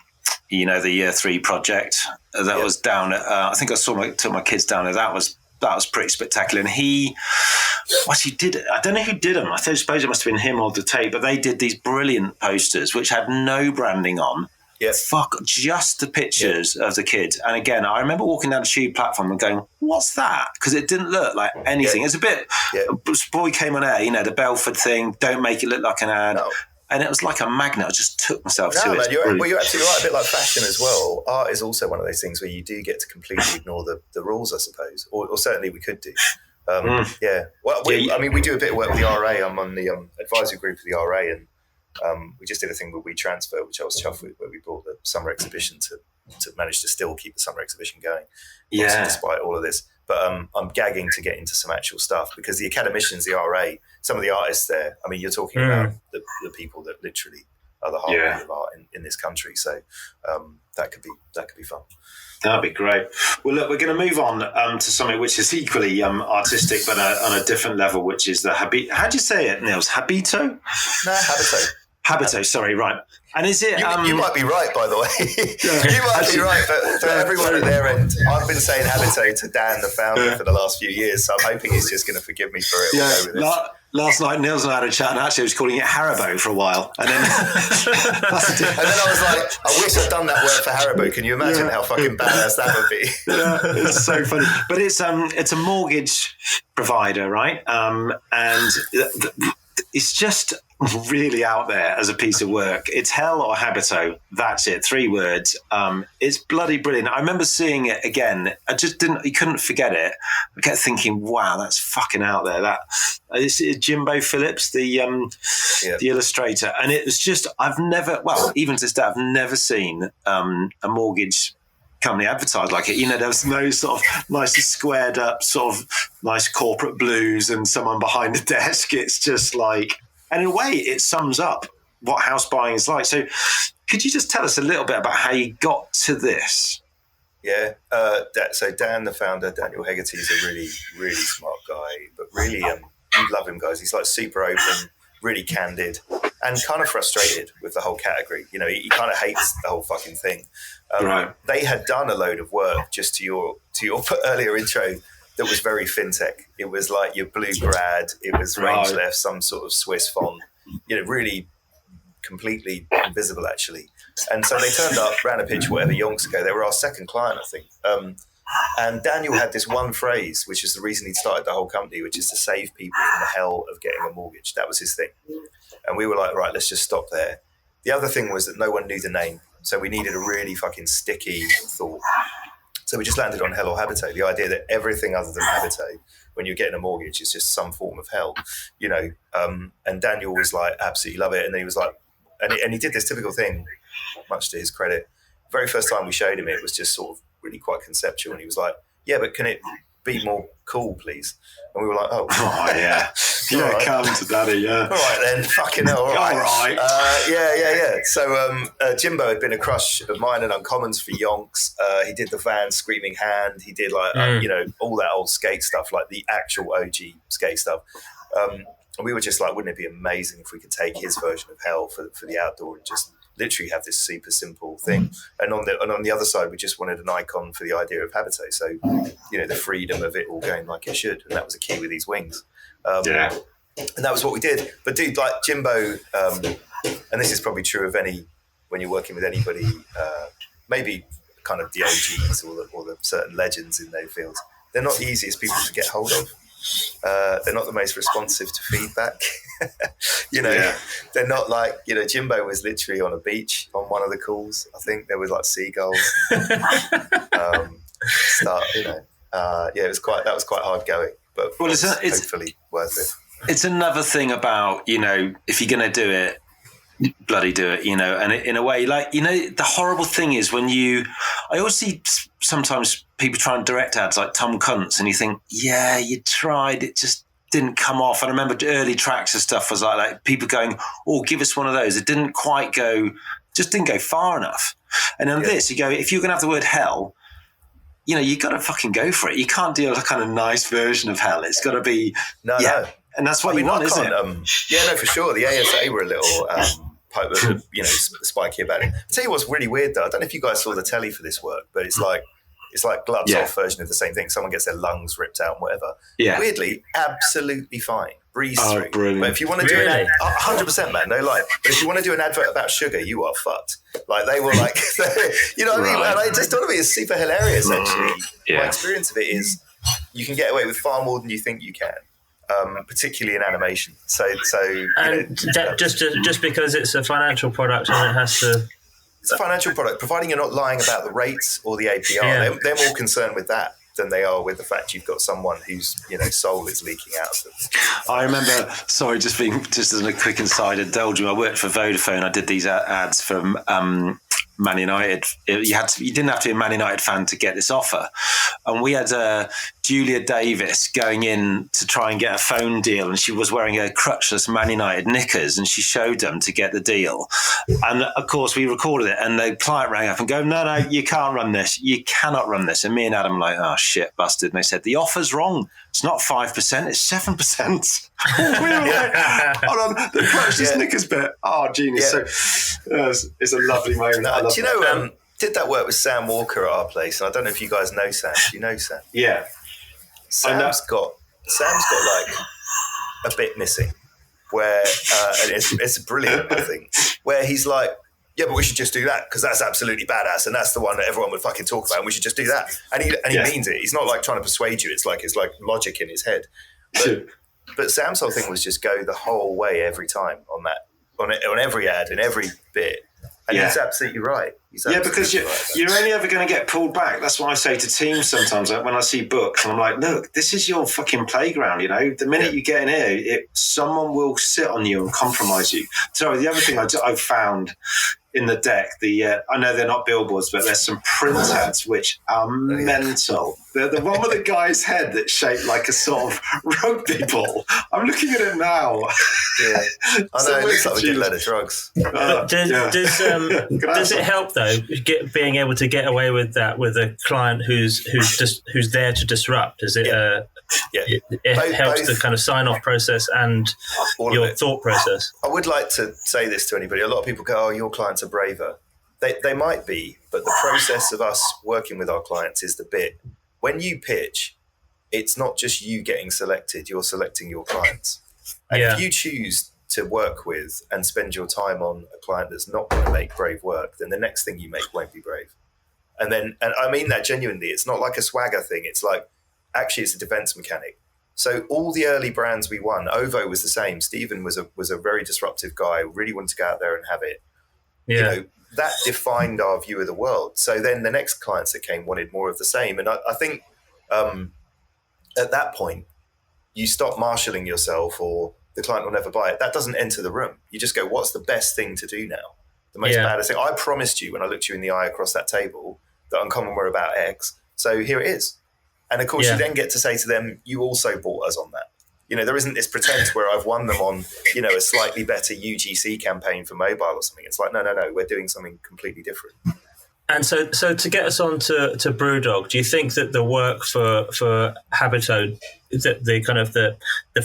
Year 3 project that was down at. I think I took my kids down there. That was pretty spectacular. And he did it. I don't know who did them. I suppose it must have been him or Tate, but they did these brilliant posters which had no branding on. Yes. Just the pictures of the kids. And again, I remember walking down the tube platform and going, what's that? Because it didn't look like anything. It's a bit, before we came on air, the Belford thing, don't make it look like an ad. No. And it was like a magnet. I just took myself to it. You're absolutely right. A bit like fashion as well. Art is also one of those things where you do get to completely ignore the rules, I suppose. Or certainly we could do. Yeah. Well, we do a bit of work with the RA. I'm on the advisory group of the RA, and we just did a thing with We Transfer, which I was chuffed with, where we brought the summer exhibition to manage to still keep the summer exhibition going. Yeah. Despite all of this. But I'm gagging to get into some actual stuff because the academicians, the RA, some of the artists there, I mean, you're talking about the people that literally are the heartbeat of art in this country. So that could be fun. That'd be great. Well, look, we're going to move on to something which is equally artistic, but on a different level, which is the Habito. How do you say it, Nils? Habito? No, Habito. Habito, sorry, right. And is it? You might be right, by the way. You might be right, but for everyone at their end, I've been saying Habito to Dan, the founder, for the last few years, so I'm hoping he's just going to forgive me for it. Yeah, last night Nils and I had a chat, and actually I was calling it Haribo for a while, and then I was like, I wish I'd done that word for Haribo. Can you imagine how fucking badass that would be? Yeah, it's so funny. But it's a mortgage provider, right? And it's just really out there as a piece of work. It's Hell or Habito. That's it. 3 words. It's bloody brilliant. I remember seeing it again. You couldn't forget it. I kept thinking, wow, that's fucking out there. That is Jimbo Phillips, the illustrator. And it was just, even to this day, I've never seen a mortgage company advertised like it. There was no sort of nicely squared up sort of nice corporate blues and someone behind the desk. It's just like, and in a way it sums up what house buying is like. So could you just tell us a little bit about how you got to this? Yeah. So Dan, the founder, Daniel Hegarty, is a really, really smart guy, but really, you love him, guys. He's like super open, really candid, and kind of frustrated with the whole category. He kind of hates the whole fucking thing. Right. They had done a load of work, just to your earlier intro, that was very fintech. It was like your blue grad. It was range left, some sort of Swiss font. Really completely invisible, actually. And so they turned up, ran a pitch, whatever, yonks ago. They were our second client, I think. And Daniel had this one phrase, which is the reason he started the whole company, which is to save people from the hell of getting a mortgage. That was his thing. And we were like, right, let's just stop there. The other thing was that no one knew the name. So we needed a really fucking sticky thought. So we just landed on Hell or Habito, the idea that everything other than Habito, when you're getting a mortgage, is just some form of hell, And Daniel was like, absolutely love it. And then he was like, and he did this typical thing, much to his credit. Very first time we showed him it was just sort of really quite conceptual. And he was like, yeah, but can it be more cool, please? And we were like, oh yeah. Yeah, come to daddy, yeah. All right then, fucking hell, all right. All right. Yeah. So Jimbo had been a crush of mine and Uncommon's for yonks. He did the Van Screaming Hand. He did all that old skate stuff, like the actual OG skate stuff. And we were just like, wouldn't it be amazing if we could take his version of hell for the outdoor and just literally have this super simple thing. And on the other side, we just wanted an icon for the idea of Habito. So, the freedom of it all going like it should. And that was a key with these wings. And that was what we did. But dude, like Jimbo, and this is probably true of when you're working with anybody, maybe kind of the OGs or the certain legends in their fields, they're not the easiest people to get hold of. They're not the most responsive to feedback. They're not like, Jimbo was literally on a beach on one of the calls. I think there was like seagulls. It was quite hard going, but it's hopefully worth it. It's another thing about, if you're going to do it, bloody do it, and in a way, like, the horrible thing is I always see sometimes people try and direct ads like Tom Kuntz, and you think, yeah, you tried, it just didn't come off. And I remember early tracks and stuff was like people going, oh, give us one of those. It didn't quite go, just didn't go far enough. And on this, you go, if you're going to have the word hell, you got to fucking go for it. You can't do a kind of nice version of hell. It's got to be, no. And that's what you want, isn't it? For sure. The ASA were a little spiky about it. I'll tell you what's really weird though. I don't know if you guys saw the telly for this work, but it's like Gloves off version of the same thing. Someone gets their lungs ripped out and whatever. Yeah. Weirdly, absolutely fine. Breeze through. Brilliant. But if you want to do an 100%, man, no lie. But if you want to do an advert about sugar, you are fucked. Like they were like, you know what I mean? And I just thought of it as super hilarious. Actually, my experience of it is you can get away with far more than you think you can. Particularly in animation. Just because it's a financial product and it has to. It's a financial product, providing you're not lying about the rates or the APR. Yeah. They're more concerned with that than they are with the fact you've got someone whose soul is leaking out of them. I remember, sorry, just as a quick inside, indulge me. I worked for Vodafone. I did these ads from Man United. You didn't have to be a Man United fan to get this offer. And we had Julia Davis going in to try and get a phone deal, and she was wearing her crutchless Man United knickers, and she showed them to get the deal. And of course, we recorded it, and the client rang up and go, "No, you can't run this. You cannot run this." And me and Adam were like, "Oh shit, busted!" And they said, "The offer's wrong. It's not 5%. It's 7%." We were like, "Hold on, the crutchless knickers bit. Oh, genius!" Yeah. So it's a lovely moment. Do you know? Did that work with Sam Walker at our place? And I don't know if you guys know Sam. Do you know Sam? Yeah. Sam's got like a bit missing, where and it's brilliant, I think, where he's like, "Yeah, but we should just do that because that's absolutely badass, and that's the one that everyone would fucking talk about, and we should just do that." And he means it. He's not like trying to persuade you. It's like logic in his head. But Sam's whole thing was just go the whole way every time on every ad in every bit. And he's absolutely right. Because you're only ever going to get pulled back. That's what I say to teams sometimes. Like when I see books, and I'm like, "Look, this is your fucking playground. You know, the minute you get in here, someone will sit on you and compromise you." So the other thing I found in the deck, I know they're not billboards, but there's some print ads which are mental. They're the one with the guy's head that's shaped like a sort of rugby ball. I'm looking at it now. Yeah, I know. It looks like we did a load of drugs. Does it help though, being able to get away with that with a client who's there to disrupt? Is it? It helps the kind of sign-off process and your thought process. I would like to say this to anybody. A lot of people go, "Oh, your clients are braver." They might be, but the process of us working with our clients is the bit. When you pitch, it's not just you getting selected, you're selecting your clients. And if you choose to work with and spend your time on a client that's not going to make brave work, then the next thing you make won't be brave. And I mean that genuinely. It's not like a swagger thing. It's like, actually, it's a defense mechanic. So all the early brands we won, Ovo was the same. Stephen was a very disruptive guy, really wanted to go out there and have it. Yeah. You know, that defined our view of the world. So then the next clients that came wanted more of the same. And I think at that point, you stop marshalling yourself or the client will never buy it. That doesn't enter the room. You just go, what's the best thing to do now? The most baddest thing. I promised you when I looked you in the eye across that table that Uncommon were about X. So here it is. And of course, you then get to say to them, you also bought us on that. You know, there isn't this pretense where I've won them on, you know, a slightly better UGC campaign for mobile or something. It's like, no, we're doing something completely different. And so to get us on to Brewdog, do you think that the work for Habito, the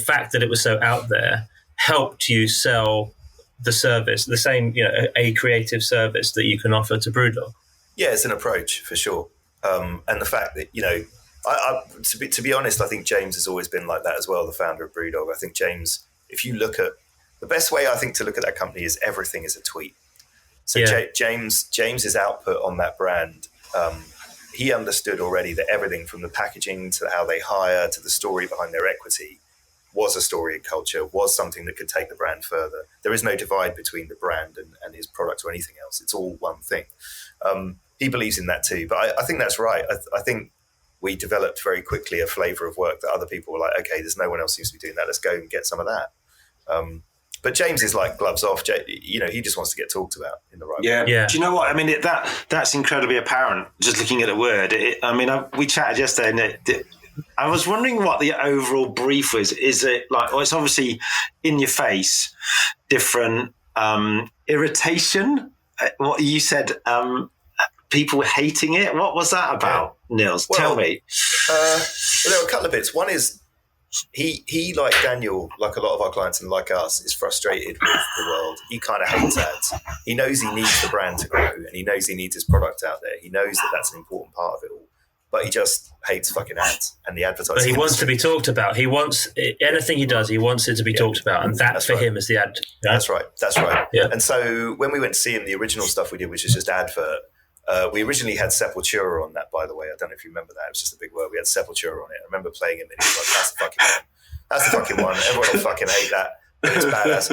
fact that it was so out there, helped you sell the service, the same, you know, a creative service that you can offer to Brewdog? Yeah, it's an approach for sure. And the fact that, you know, to be honest, I think James has always been like that as well, the founder of Brewdog. I think James, if you look at the best way I think to look at that company is everything is a tweet. So James's output on that brand, he understood already that everything from the packaging to how they hire to the story behind their equity was a story and culture, was something that could take the brand further. There is no divide between the brand and his product or anything else. It's all one thing. He believes in that too. But I think that's right. I think we developed very quickly a flavour of work that other people were like, okay, there's no one else seems to be doing that. Let's go and get some of that. But James is like gloves off. You know, he just wants to get talked about in the right way. Yeah. Do you know what? I mean, that's incredibly apparent just looking at the word. We chatted yesterday and I was wondering what the overall brief was. Is it like, well, it's obviously in your face, different irritation? What you said, people hating it. What was that about, Nils? Well, tell me. There were a couple of bits. One is he like Daniel, like a lot of our clients and like us, is frustrated with the world. He kind of hates ads. He knows he needs the brand to grow and he knows he needs his product out there. He knows that that's an important part of it all. But he just hates fucking ads and the advertising. But he wants to be talked about. He wants anything he does. He wants it to be talked about, and that for him is the ad. Yeah? That's right. Yeah. And so when we went to see him, the original stuff we did, which is just advert. We originally had Sepultura on that, by the way. I don't know if you remember that. It was just a big word. We had Sepultura on it. I remember playing it, and he was like, "That's the fucking one. That's the fucking one. Everyone will fucking hate that. It's badass."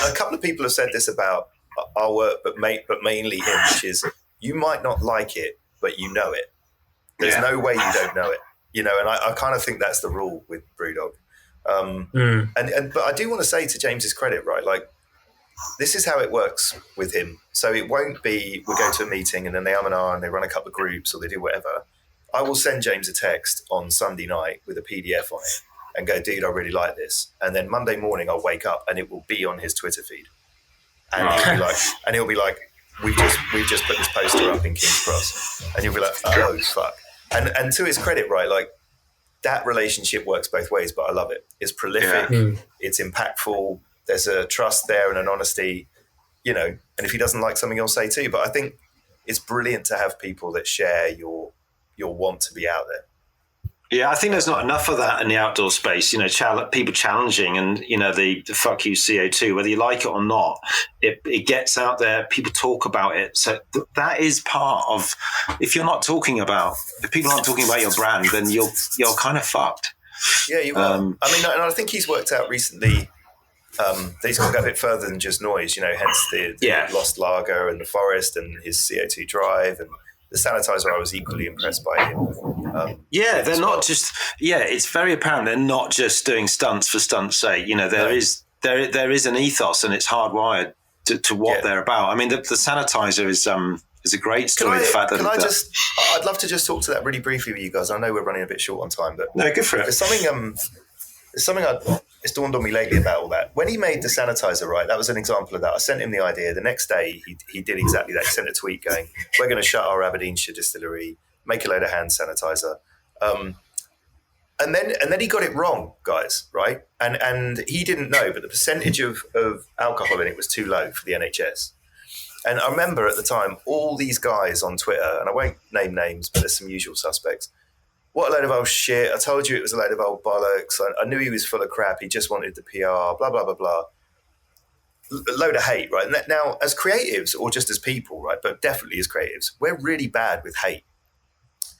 And a couple of people have said this about our work, but mainly him, which is you might not like it, but you know it. There's no way you don't know it, you know. And I kind of think that's the rule with Brewdog. But I do want to say to James's credit, right? Like this is how it works with him. So it won't be we go to a meeting and then they and they run a couple of groups or they do whatever. I will send James a text on Sunday night with a PDF on it and go, dude, I really like this. And then Monday morning I'll wake up and it will be on his Twitter feed. And he'll be like, we've just put this poster up in King's Cross. And you'll be like, oh, fuck. And to his credit, right, like that relationship works both ways, but I love it. It's prolific. It's impactful. There's a trust there and an honesty, you know, and if he doesn't like something, he'll say too. But I think it's brilliant to have people that share your want to be out there. Yeah, I think there's not enough of that in the outdoor space. You know, people challenging, and you know the fuck you CO2, whether you like it or not, it gets out there. People talk about it, so that is part of. If people aren't talking about your brand, then you're kind of fucked. Yeah, you are. I mean, and I think he's worked out recently that he's got to go a bit further than just noise. You know, hence the Lost Lager and the Forest and his CO2 drive and. The sanitizer, I was equally impressed by him. They're not just. Yeah, it's very apparent they're not just doing stunts for stunts' sake. You know, there is an ethos, and it's hardwired to what they're about. I mean, the sanitizer is a great story. I'd love to just talk to that really briefly with you guys. I know we're running a bit short on time, but no, good for it. There's something it's dawned on me lately about all that. When he made the sanitizer, right, that was an example of that. I sent him the idea. The next day, he did exactly that. He sent a tweet going, we're going to shut our Aberdeenshire distillery, make a load of hand sanitizer. And then he got it wrong, guys, right? And he didn't know, but the percentage of alcohol in it was too low for the NHS. And I remember at the time, all these guys on Twitter, and I won't name names, but there's some usual suspects, what a load of old shit. I told you it was a load of old bollocks. I knew he was full of crap. He just wanted the PR, blah, blah, blah, blah. A load of hate, right? Now, as creatives or just as people, right, but definitely as creatives, we're really bad with hate.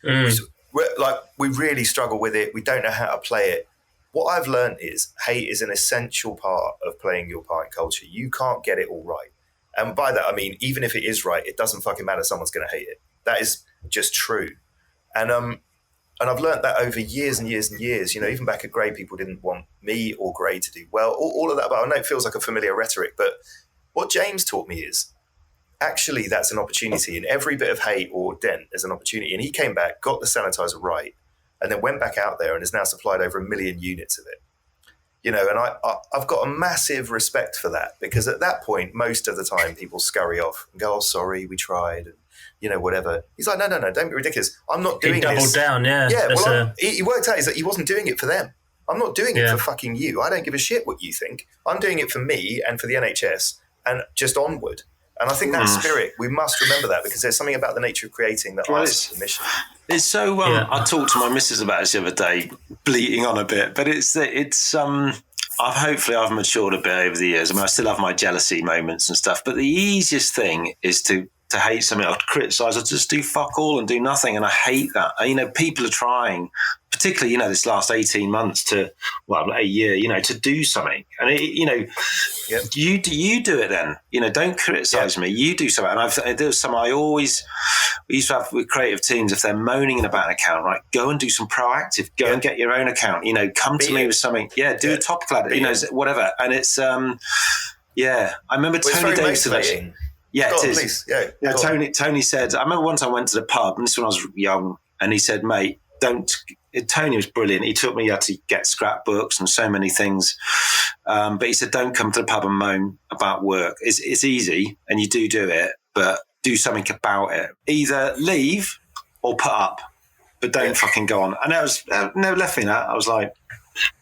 We really struggle with it. We don't know how to play it. What I've learned is hate is an essential part of playing your part in culture. You can't get it all right. And by that, I mean, even if it is right, it doesn't fucking matter. Someone's going to hate it. That is just true. And I've learned that over years and years and years. You know, even back at Grey, people didn't want me or Grey to do well. All of that, but I know it feels like a familiar rhetoric. But what James taught me is actually that's an opportunity. In every bit of hate or dent, there's an opportunity. And he came back, got the sanitizer right, and then went back out there and has now supplied over 1 million units of it. You know, and I've got a massive respect for that, because at that point, most of the time, people scurry off and go, "Oh, sorry, we tried." And, you know, whatever. He's like, no, don't be ridiculous. I'm not doing this. He doubled down, yeah. Yeah, well, he worked out is that he wasn't doing it for them. I'm not doing it for fucking you. I don't give a shit what you think. I'm doing it for me and for the NHS and just onward. And I think that spirit, we must remember that, because there's something about the nature of creating that asks permission. It's so, I talked to my missus about this the other day, bleating on a bit, but hopefully I've matured a bit over the years. I mean, I still have my jealousy moments and stuff, but the easiest thing is to hate something or to criticize or just do fuck all and do nothing. And I hate that. You know, people are trying, particularly, you know, this last 18 months a year, you know, to do something. And, you do it then. You know, don't criticize me. You do something. And we used to have with creative teams, if they're moaning about an account, right, go and do some proactive. Go and get your own account. You know, come to me with something. Yeah, do a topical ad, you know, whatever. And it's, I remember Tony Davidson actually. Yeah, it is. Please. Yeah, Tony said, I remember one time I went to the pub, and this when I was young, and he said, mate, Tony was brilliant. He taught me how to get scrapbooks and so many things. But he said, don't come to the pub and moan about work. It's easy, and you do it, but do something about it. Either leave or put up, but don't fucking go on. And that was never left me that. I was like,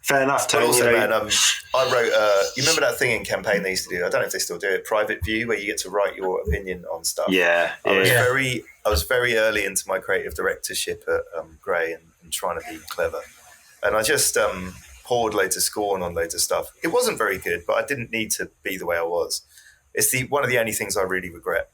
fair enough, Tony. Also, man, I wrote, you remember that thing in campaign they used to do? I don't know if they still do it, private view, where you get to write your opinion on stuff. I was very early into my creative directorship at Grey and trying to be clever. And I just poured loads of scorn on loads of stuff. It wasn't very good, but I didn't need to be the way I was. It's one of the only things I really regret.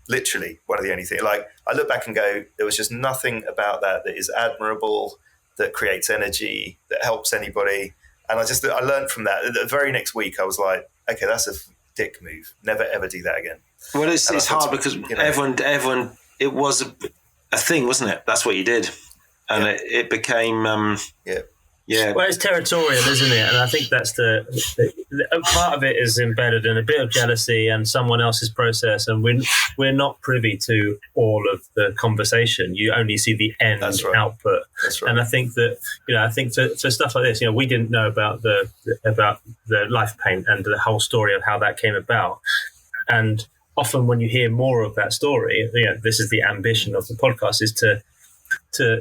Literally, one of the only things. Like, I look back and go, there was just nothing about that is admirable, that creates energy, that helps anybody. And I learned from that. The very next week, I was like, okay, that's a dick move. Never, ever do that again. Well, it's hard because everyone, it was a thing, wasn't it? That's what you did. And it became, Yeah. Well, it's territorial, isn't it? And I think that's the part of it is embedded in a bit of jealousy and someone else's process, and we're not privy to all of the conversation. You only see the end output. That's right. And I think that I think for stuff like this, we didn't know about the life paint and the whole story of how that came about. And often when you hear more of that story, this is the ambition of the podcast, is to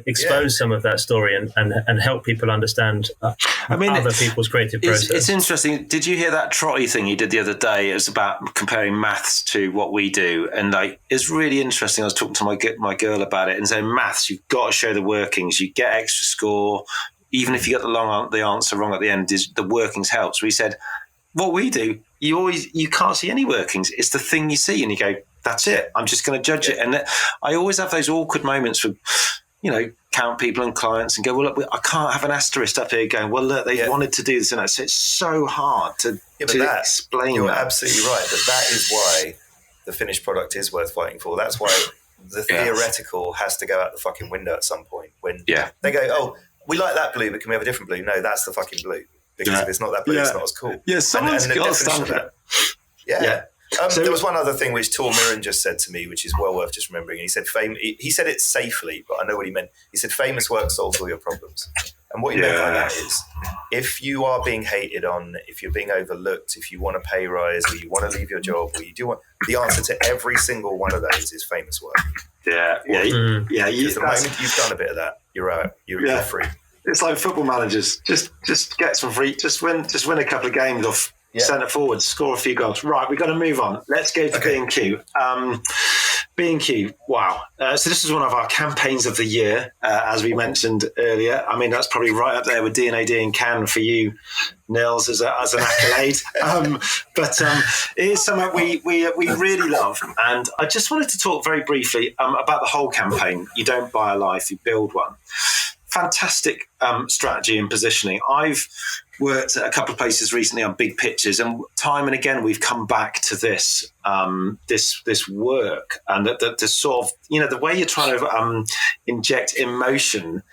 expose some of that story and help people understand other people's creative process. It's interesting. Did you hear that trotty thing you did the other day? It was about comparing maths to what we do. And it's really interesting. I was talking to my girl about it and saying maths, you've got to show the workings. You get extra score. Even if you get the answer wrong at the end, the workings helps. We said, what we do, you can't see any workings. It's the thing you see and you go, that's it. I'm just going to judge it. And I always have those awkward moments with, count people and clients and go, well, look, I can't have an asterisk up here going, well, look, they wanted to do this and that. So it's so hard to explain. You're that. absolutely right. But that is why the finished product is worth fighting for. That's why the theoretical has to go out the fucking window at some point when they go, oh, we like that blue, but can we have a different blue? No, that's the fucking blue. Because if it's not that blue, it's not as cool. Yeah, someone's got to stand for that. Yeah. There was one other thing which Tor Mirren just said to me, which is well worth just remembering. He said, he said it safely, but I know what he meant. He said, famous work solves all your problems. And what he meant by that is, if you are being hated on, if you're being overlooked, if you want a pay rise, or you want to leave your job, or you do want, the answer to every single one of those is famous work. Yeah. The moment you've done a bit of that, you're out. You're free. It's like football managers. Just get some free. Just win a couple of games off. Centre forward, score a few goals. Right, we've got to move on. Let's go to B&Q. B&Q, wow. So this is one of our campaigns of the year, as we mentioned earlier. I mean, that's probably right up there with D&AD and Cannes for you, Nils, as an accolade. But it is something we really love. And I just wanted to talk very briefly about the whole campaign. You don't buy a life, you build one. Fantastic strategy and positioning. I've worked at a couple of places recently on big pictures, and time and again we've come back to this this work and the sort of the way you're trying to inject emotion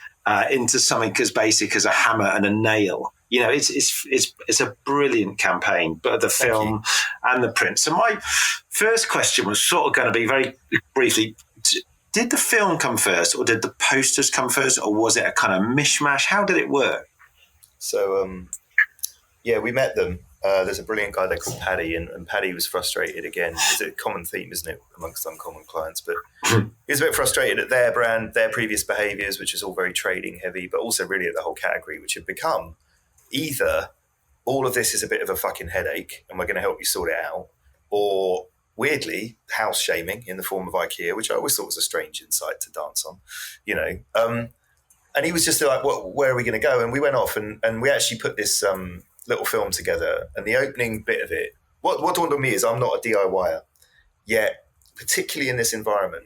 into something as basic as a hammer and a nail. It's a brilliant campaign, but the film and the print. So my first question was sort of going to be very briefly. Did the film come first, or did the posters come first, or was it a kind of mishmash? How did it work? So, we met them. There's a brilliant guy there called Paddy, and Paddy was frustrated again. It's a common theme, isn't it, amongst Uncommon clients? But he was a bit frustrated at their brand, their previous behaviours, which is all very trading heavy, but also really at the whole category, which had become either all of this is a bit of a fucking headache and we're going to help you sort it out, or weirdly, house shaming in the form of IKEA, which I always thought was a strange insight to dance on, and he was just like, where are we going to go? And we went off and we actually put this little film together. And the opening bit of it, what dawned on me is I'm not a DIYer, yet particularly in this environment,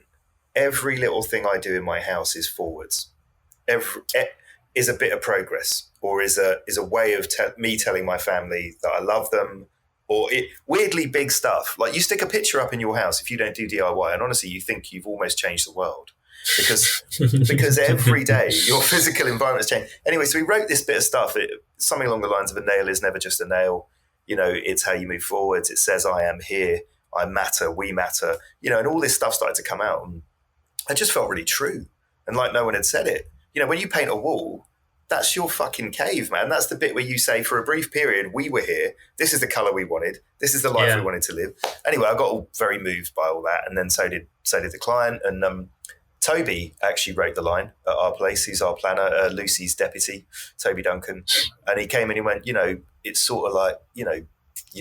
every little thing I do in my house is forwards. Is a bit of progress, or is a way of me telling my family that I love them. Or weirdly big stuff. Like you stick a picture up in your house if you don't do DIY, and honestly, you think you've almost changed the world because every day your physical environment has changed. Anyway, so we wrote this bit of stuff, something along the lines of a nail is never just a nail. It's how you move forwards. It says I am here, I matter, we matter. And all this stuff started to come out, and it just felt really true, and like no one had said it. When you paint a wall, that's your fucking cave, man. That's the bit where you say, for a brief period, we were here. This is the colour we wanted. This is the life we wanted to live. Anyway, I got all very moved by all that, and then so did the client. And Toby actually wrote the line at our place. He's our planner, Lucy's deputy, Toby Duncan. And he came in and he went, it's sort of like, you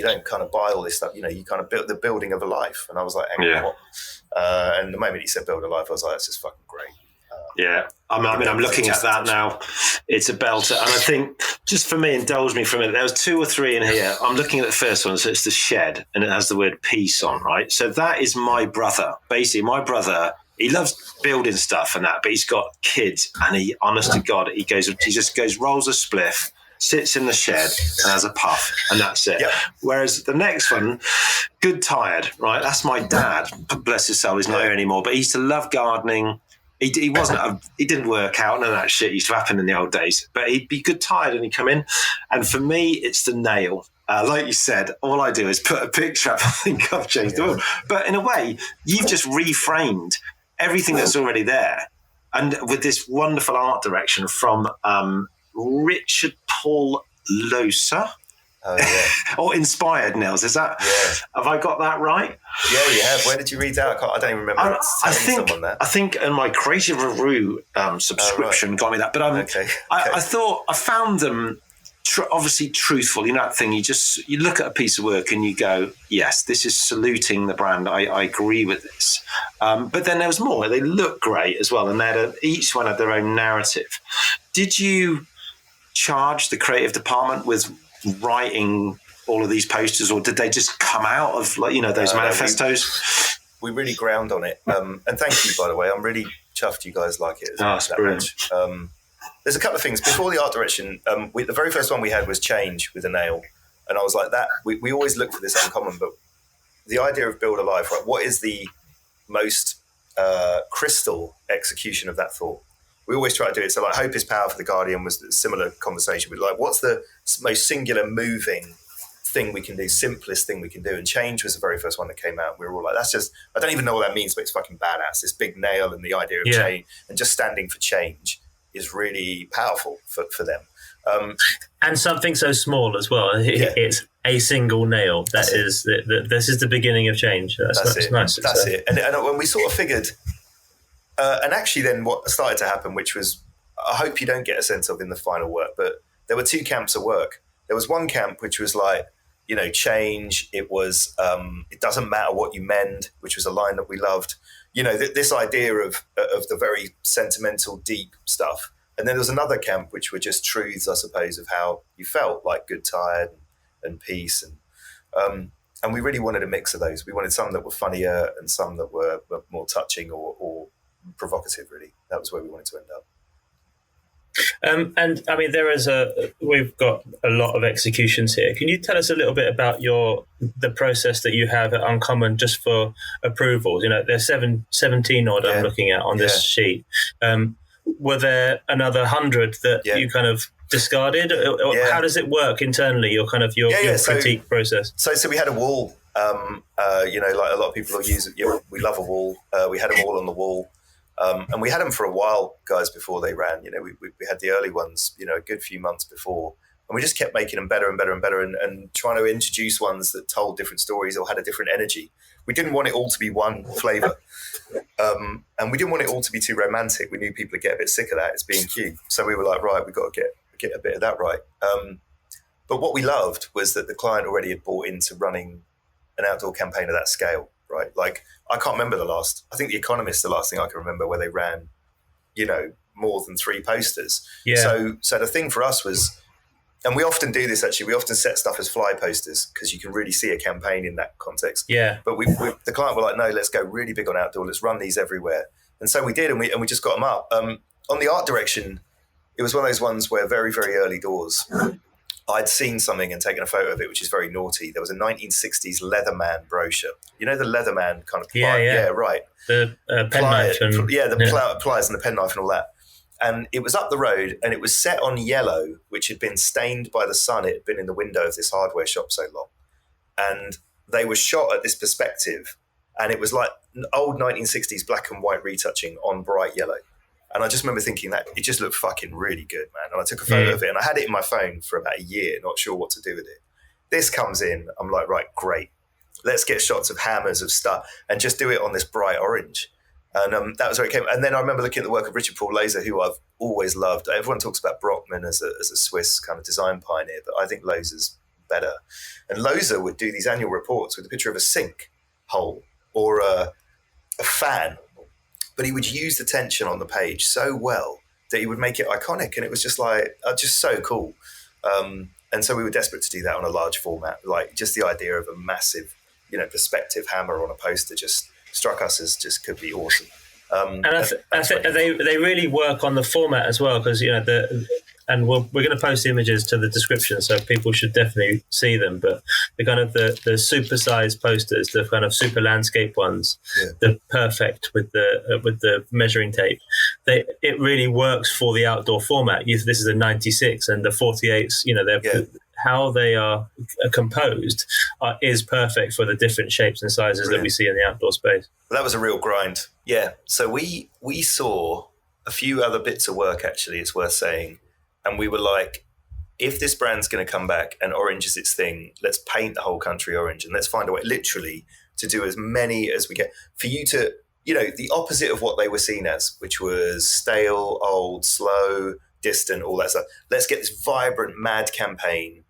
don't kind of buy all this stuff. You kind of build the building of a life. And I was like, hang on, what? And the moment he said build a life, I was like, that's just fucking great. I'm looking at that now. It's a belter. And I think, just for me, indulge me for a minute, there was 2 or 3 in here. I'm looking at the first one. So it's the shed, and it has the word peace on, right? So that is my brother. Basically, my brother, he loves building stuff and that, but he's got kids, and he, honest to God, he just goes, rolls a spliff, sits in the shed and has a puff, and that's it. Yep. Whereas the next one, good tired, right? That's my dad. Bless his soul, he's not here anymore, but he used to love gardening. He wasn't. He didn't work out. None of that shit used to happen in the old days. But he'd be good tired and he'd come in. And for me, it's the nail. Like you said, all I do is put a picture up. I think I've changed the world. But in a way, you've just reframed everything that's already there. And with this wonderful art direction from Richard Paul Loser. Oh, yeah. Or Inspired, Nils. Is that? Yeah. Have I got that right? Yeah, you have. Where did you read that? I don't even remember someone that. I think in my Creative Review subscription got me that. But okay. I thought I found them obviously truthful. You know that thing. You look at a piece of work and you go, yes, this is saluting the brand. I agree with this. But then there was more. They look great as well, and they each one had their own narrative. Did you charge the creative department with writing all of these posters, or did they just come out of those manifestos? We really ground on it, and thank you, by the way. I'm really chuffed you guys like it. That's brilliant. There's a couple of things before the art direction. The very first one we had was Change with a nail, and I was like that. We always look for this Uncommon, but the idea of Build a Life, right? What is the most crystal execution of that thought? We always try to do it. So like Hope is Power for The Guardian was a similar conversation with like, what's the most singular moving thing we can do, simplest thing we can do? And Change was the very first one that came out. We were all like, that's just, I don't even know what that means, but it's fucking badass. This big nail and the idea of change and just standing for change is really powerful for them. And something so small as well. It's a single nail. This is the beginning of change. That's it. Nice. That's it. And when we sort of figured, and actually then what started to happen, which was, I hope you don't get a sense of in the final work, but there were two camps of work. There was one camp which was like, change. It was, it doesn't matter what you mend, which was a line that we loved. This idea of the very sentimental, deep stuff. And then there was another camp which were just truths, I suppose, of how you felt, like good, tired, and peace. And we really wanted a mix of those. We wanted some that were funnier and some that were more touching or provocative, really. That was where we wanted to end up. And I mean, we've got a lot of executions here. Can you tell us a little bit about the process that you have at Uncommon just for approvals? There's 17 odd I'm looking at on this sheet. Were there another 100 that you kind of discarded? Or how does it work internally? Your critique process. So we had a wall. Like a lot of people will use it. We love a wall. We had them all on the wall. And we had them for a while, guys, before they ran. We had the early ones, a good few months before. And we just kept making them better and better and better and trying to introduce ones that told different stories or had a different energy. We didn't want it all to be one flavour. And we didn't want it all to be too romantic. We knew people would get a bit sick of that. It's B&Q. So we were like, right, we've got to get a bit of that right. But what we loved was that the client already had bought into running an outdoor campaign of that scale, right? Like, I can't remember I think The Economist, the last thing I can remember where they ran, more than 3 posters. Yeah. So the thing for us was, and we often do this actually, we often set stuff as fly posters because you can really see a campaign in that context. Yeah. But the client were like, no, let's go really big on outdoor. Let's run these everywhere. And so we did, and we just got them up. On the art direction, it was one of those ones where very, very early doors, I'd seen something and taken a photo of it, which is very naughty. There was a 1960s Leatherman brochure. The Leatherman kind of pliers? Yeah, right. The penknife. Pliers and the penknife and all that. And it was up the road and it was set on yellow, which had been stained by the sun. It had been in the window of this hardware shop so long. And they were shot at this perspective. And it was like old 1960s black and white retouching on bright yellow. And I just remember thinking that it just looked fucking really good, man. And I took a photo of it and I had it in my phone for about a year, not sure what to do with it. This comes in, I'm like, right, great. Let's get shots of hammers of stuff and just do it on this bright orange. And that was where it came. And then I remember looking at the work of Richard Paul Laser, who I've always loved. Everyone talks about Brockman as a Swiss kind of design pioneer, but I think Laser's better. And Laser would do these annual reports with a picture of a sink hole or a fan, but he would use the tension on the page so well that he would make it iconic. And it was just like, just so cool. And so we were desperate to do that on a large format. Like just the idea of a massive, perspective hammer on a poster just struck us as just could be awesome. And I think they really work on the format as well, because and we're going to post the images to the description, so people should definitely see them. But kind of the supersized posters, the kind of super landscape ones, the perfect with the measuring tape. It really works for the outdoor format. This is a 96 and the 48s. How they are composed is perfect for the different shapes and sizes that we see in the outdoor space. That was a real grind. Yeah. So we saw a few other bits of work, actually, it's worth saying. And we were like, if this brand's going to come back and orange is its thing, let's paint the whole country orange and let's find a way literally to do as many as we get for you to, the opposite of what they were seen as, which was stale, old, slow, distant, all that stuff. Let's get this vibrant, mad campaign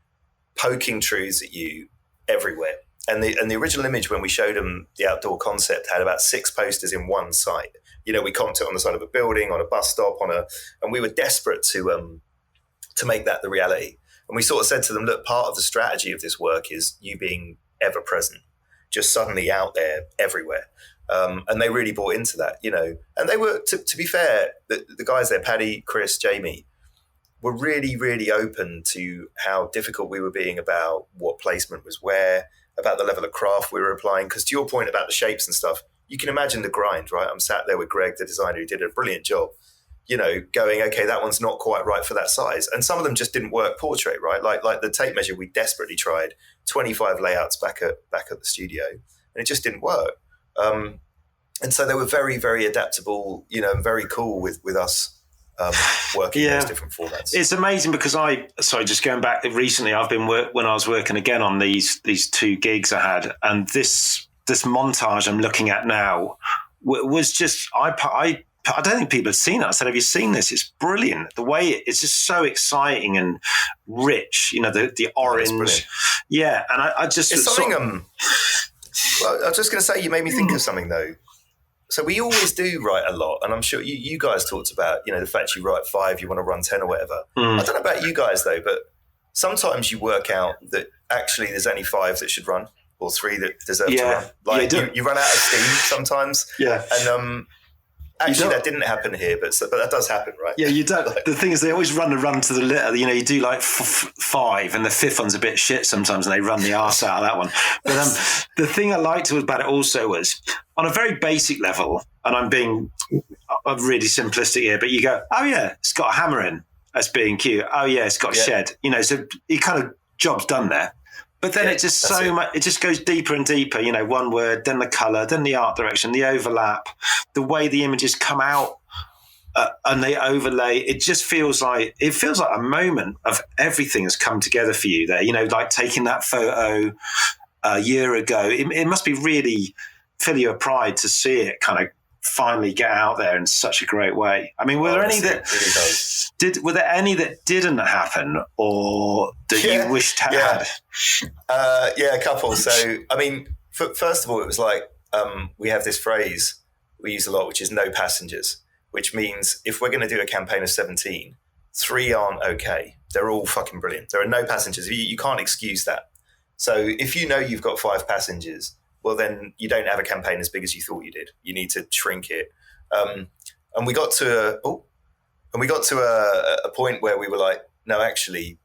poking truths at you everywhere. And the original image, when we showed them the outdoor concept, had about 6 posters in one site. We comped it on the side of a building, on a bus stop, and we were desperate to make that the reality. And we sort of said to them, look, part of the strategy of this work is you being ever present, just suddenly out there everywhere. And they really bought into that, And they were, to be fair, the guys there, Paddy, Chris, Jamie, were really, really open to how difficult we were being about what placement was where, about the level of craft we were applying. Because to your point about the shapes and stuff, you can imagine the grind, right? I'm sat there with Greg, the designer, who did a brilliant job, going, okay, that one's not quite right for that size. And some of them just didn't work portrait, right? Like the tape measure, we desperately tried 25 layouts back at the studio, and it just didn't work. And so they were very, very adaptable, and very cool with us working in those different formats. It's amazing because just going back recently, I've been when I was working again on these 2 gigs I had, and this montage I'm looking at now was just, I don't think people have seen it. I said, have you seen this? It's brilliant. The way it's just so exciting and rich, the orange. Yeah. And I just... It's something, well, I was just going to say, you made me think of something though. So we always do write a lot, and I'm sure you guys talked about, the fact you write 5, you want to run 10 or whatever. I don't know about you guys though, but sometimes you work out that actually there's only 5 that should run, or 3 that deserve to run. Like you run out of steam sometimes. Yeah. And actually that didn't happen here, but that does happen, right? Yeah, you don't. The thing is, they always run to the litter. You do like 5, and the 5th one's a bit shit sometimes, and they run the arse out of that one. But the thing I liked about it also was, on a very basic level, and I'm being really simplistic here, but you go, oh yeah, it's got a hammer in. That's being cute. Oh yeah, it's got a shed. So it kind of job's done there. But then it just much. It just goes deeper and deeper. One word, then the colour, then the art direction, the overlap, the way the images come out and they overlay. It just feels like a moment of everything has come together for you there. Like taking that photo a year ago. It must be really fill you with pride to see it kind of finally get out there in such a great way. I mean, were there any that didn't happen, or that you wished had? A couple. So, I mean, first of all, it was like we have this phrase we use a lot, which is no passengers, which means if we're going to do a campaign of 17, 3 aren't okay. They're all fucking brilliant. There are no passengers. You can't excuse that. So if you've got 5 passengers, well, then you don't have a campaign as big as you thought you did. You need to shrink it. And we got to a point where we were like, no, actually,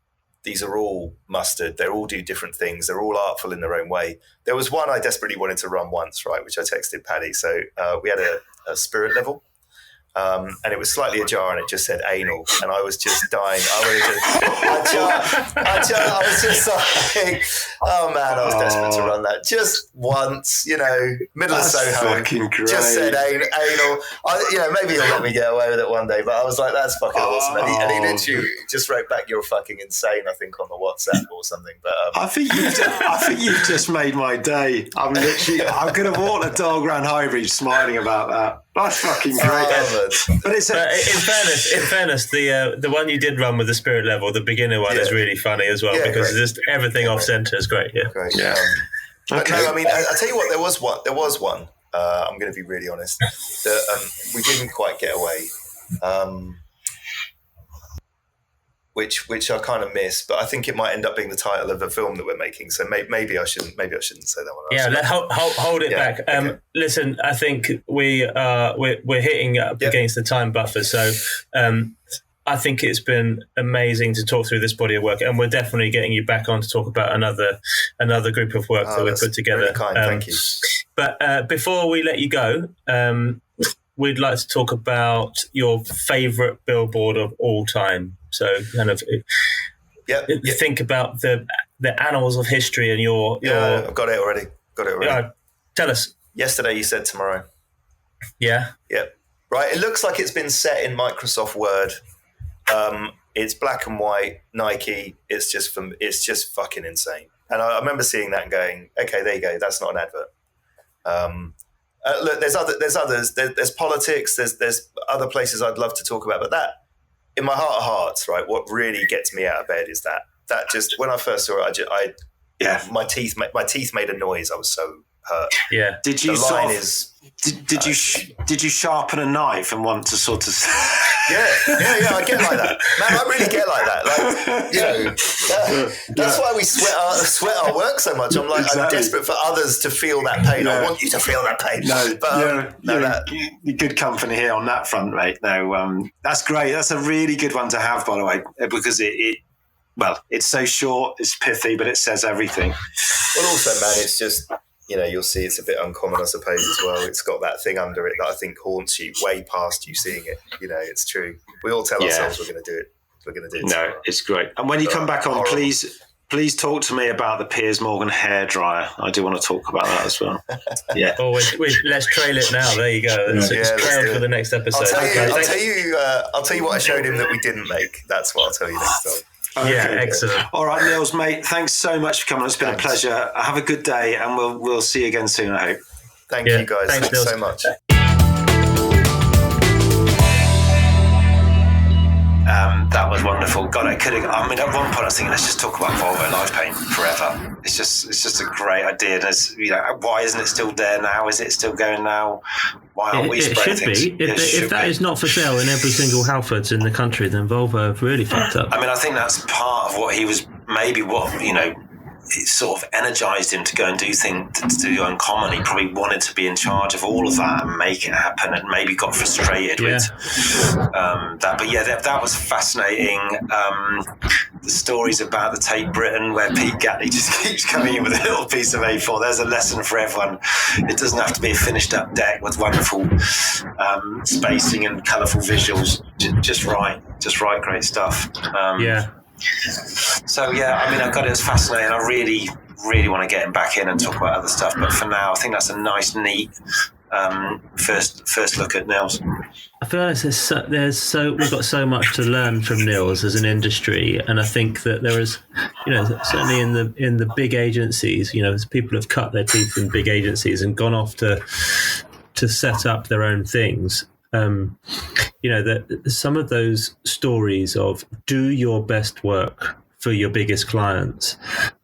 these are all mustard. They all do different things. They're all artful in their own way. There was one I desperately wanted to run once, right, which I texted Paddy. So we had a spirit level. And it was slightly ajar, and it just said anal, and I was just dying. I was just like, oh man, I was desperate to run that just once, middle of Soho, just said anal. Maybe he'll let me get away with it one day, but I was like, that's fucking awesome. And he literally just wrote back, "You're fucking insane," I think, on the WhatsApp or something. But I think you've just made my day. I'm going to walk the dog around Highbury smiling about that. That's fucking great. But in fairness, the one you did run with the spirit level, the beginner one, is really funny as well, because just everything off centre is great. Yeah. Great. Yeah. But no, I mean, I tell you what, there was one. I'm going to be really honest, that we didn't quite get away. Which I kind of miss, but I think it might end up being the title of a film that we're making. So maybe I shouldn't say that one. Yeah, hold it back. Okay. Listen, I think we're hitting up against the time buffer. So I think it's been amazing to talk through this body of work, and we're definitely getting you back on to talk about another group of work that we've put together. Really kind, thank you. But before we let you go, we'd like to talk about your favourite billboard of all time. So kind of think about the annals of history and your I've got it already. Tell us. Yesterday you said tomorrow. Yeah. Yep. Right. It looks like it's been set in Microsoft Word. It's black and white Nike. It's just fucking insane. And I remember seeing that and going, okay, there you go. That's not an advert. Look, there's others. There's politics. There's other places I'd love to talk about, but that, in my heart of hearts, right, what really gets me out of bed is that just when I first saw it, my teeth made a noise. I was so hurt. Yeah. Did you did you sharpen a knife and want to sort of? Yeah. I get like that, man. I really get like that. Like, that's why we sweat our work so much. I'm like, exactly. I'm desperate for others to feel that pain. Yeah. I want you to feel that pain. You're good company here on that front, mate. No, that's great. That's a really good one to have, by the way, because it's so short, it's pithy, but it says everything. Well, also, man, it's just. You'll see it's a bit uncommon, I suppose, as well. It's got that thing under it that I think haunts you way past you seeing it. It's true. We all tell ourselves we're going to do it. We're going to do it. No, it's great. And when you come back on, please talk to me about the Piers Morgan hairdryer. I do want to talk about that as well. Yeah. Oh, let's trail it now. There you go. It's trailed for the next episode. I'll tell you what I showed him that we didn't make. That's what I'll tell you next time. Okay. Yeah, excellent. All right, Nils, mate, thanks so much for coming. It's been a pleasure. Have a good day, and we'll see you again soon, I hope. Thank you, guys. Thanks so much. That was wonderful. God, at one point I was thinking, let's just talk about Volvo live paint forever. It's just a great idea. Why isn't it still there now? Is it still going now? Why aren't we spraying things? If that is not for sale in every single Halfords in the country, then Volvo have really fucked up. I mean, I think that's part of what he was, maybe it sort of energized him to go and do Uncommon. He probably wanted to be in charge of all of that and make it happen, and maybe got frustrated with that. But that was fascinating. The stories about the Tate Britain, where Pete Gatley just keeps coming in with a little piece of A4. There's a lesson for everyone. It doesn't have to be a finished up deck with wonderful spacing and colourful visuals. Just right, great stuff. So I got it as fascinating. I really, really want to get him back in and talk about other stuff. But for now, I think that's a nice, neat first look at Nils. I feel like we've got so much to learn from Nils as an industry, and I think that there is, certainly in the big agencies, people have cut their teeth in big agencies and gone off to set up their own things. That some of those stories of do your best work for your biggest clients,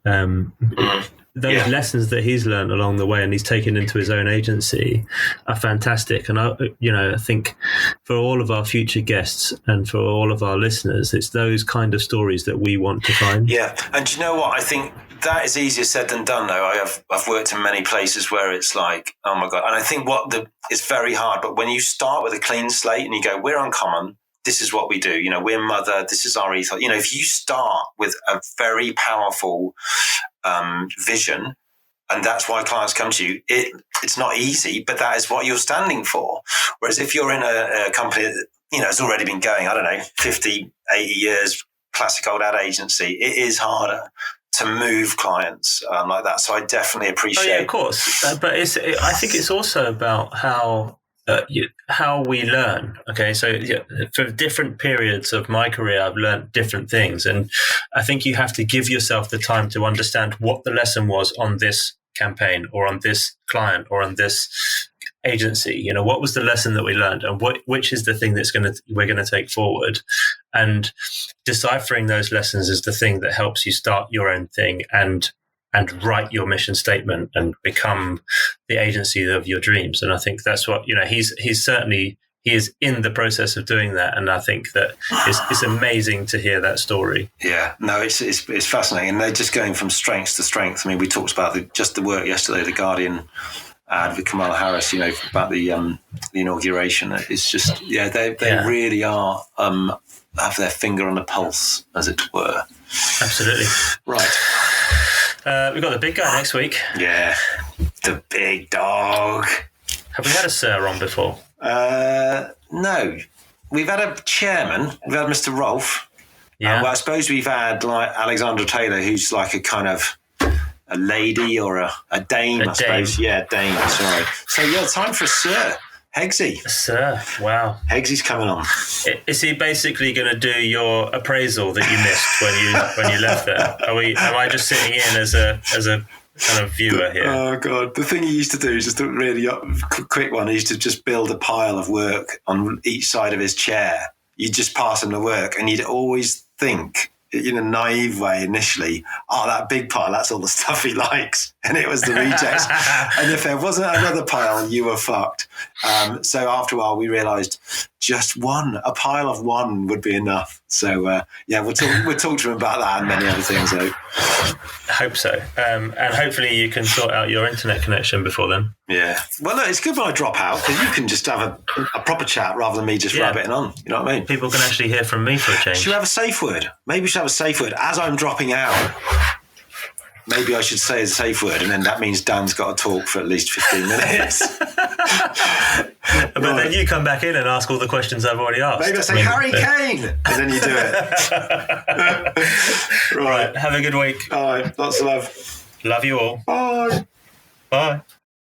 those lessons that he's learned along the way and he's taken into his own agency are fantastic. And I think for all of our future guests and for all of our listeners, it's those kind of stories that we want to find. Yeah, and you know what? I think that is easier said than done, though. I've worked in many places where it's like, oh my God. And I think it's very hard, but when you start with a clean slate and you go, we're Uncommon, this is what we do, we're Mother, this is our ethos. If you start with a very powerful vision, and that's why clients come to you, it's not easy, but that is what you're standing for. Whereas if you're in a company that, has already been going, 50, 80 years, classic old ad agency, it is harder to move clients like that. So I definitely appreciate. Oh yeah, of course. But I think it's also about how we learn. Okay, so for different periods of my career, I've learned different things, and I think you have to give yourself the time to understand what the lesson was on this campaign, or on this client, or on this agency. What was the lesson that we learned, and which is the thing we're going to take forward, and deciphering those lessons is the thing that helps you start your own thing and write your mission statement and become the agency of your dreams. And I think that's what he is in the process of doing that, and I think that it's amazing to hear that story. Yeah, no, it's fascinating, and they're just going from strength to strength. I mean, we talked about the work yesterday, the Guardian ad with Kamala Harris, about the inauguration. It's just, they really are have their finger on the pulse, as it were. Absolutely. Right. We've got the big guy next week. Yeah, the big dog. Have we had a sir on before? No. We've had a chairman. We've had Mr. Rolfe. Yeah. Well, I suppose we've had like Alexandra Taylor, who's like a kind of a lady or a dame, I suppose. Yeah, dame, sorry. So, time for a sir. Hegsy. A sir, wow. Hegsy's coming on. Is he basically going to do your appraisal that you missed when you left there? Am I just sitting in as a kind of viewer here? Oh, God. The thing he used to do is just a really quick one. He used to just build a pile of work on each side of his chair. You'd just pass him the work and you'd always think, in a naive way initially, that big pile, that's all the stuff he likes. And it was the rejects. And if there wasn't another pile, you were fucked. So after a while, we realised just a pile of one would be enough. So, we'll talk to him about that and many other things. Though. I hope so. And hopefully you can sort out your internet connection before then. Yeah. Well, look, it's good when I drop out because you can just have a proper chat rather than me just rabbiting on. You know what I mean? People can actually hear from me for a change. Should we have a safe word? Maybe we should have a safe word as I'm dropping out. Maybe I should say a safe word, and then that means Dan's got to talk for at least 15 minutes. But then you come back in and ask all the questions I've already asked. Maybe I say, Harry Kane! And then you do it. Right. Have a good week. All right. Lots of love. Love you all. Bye. Bye.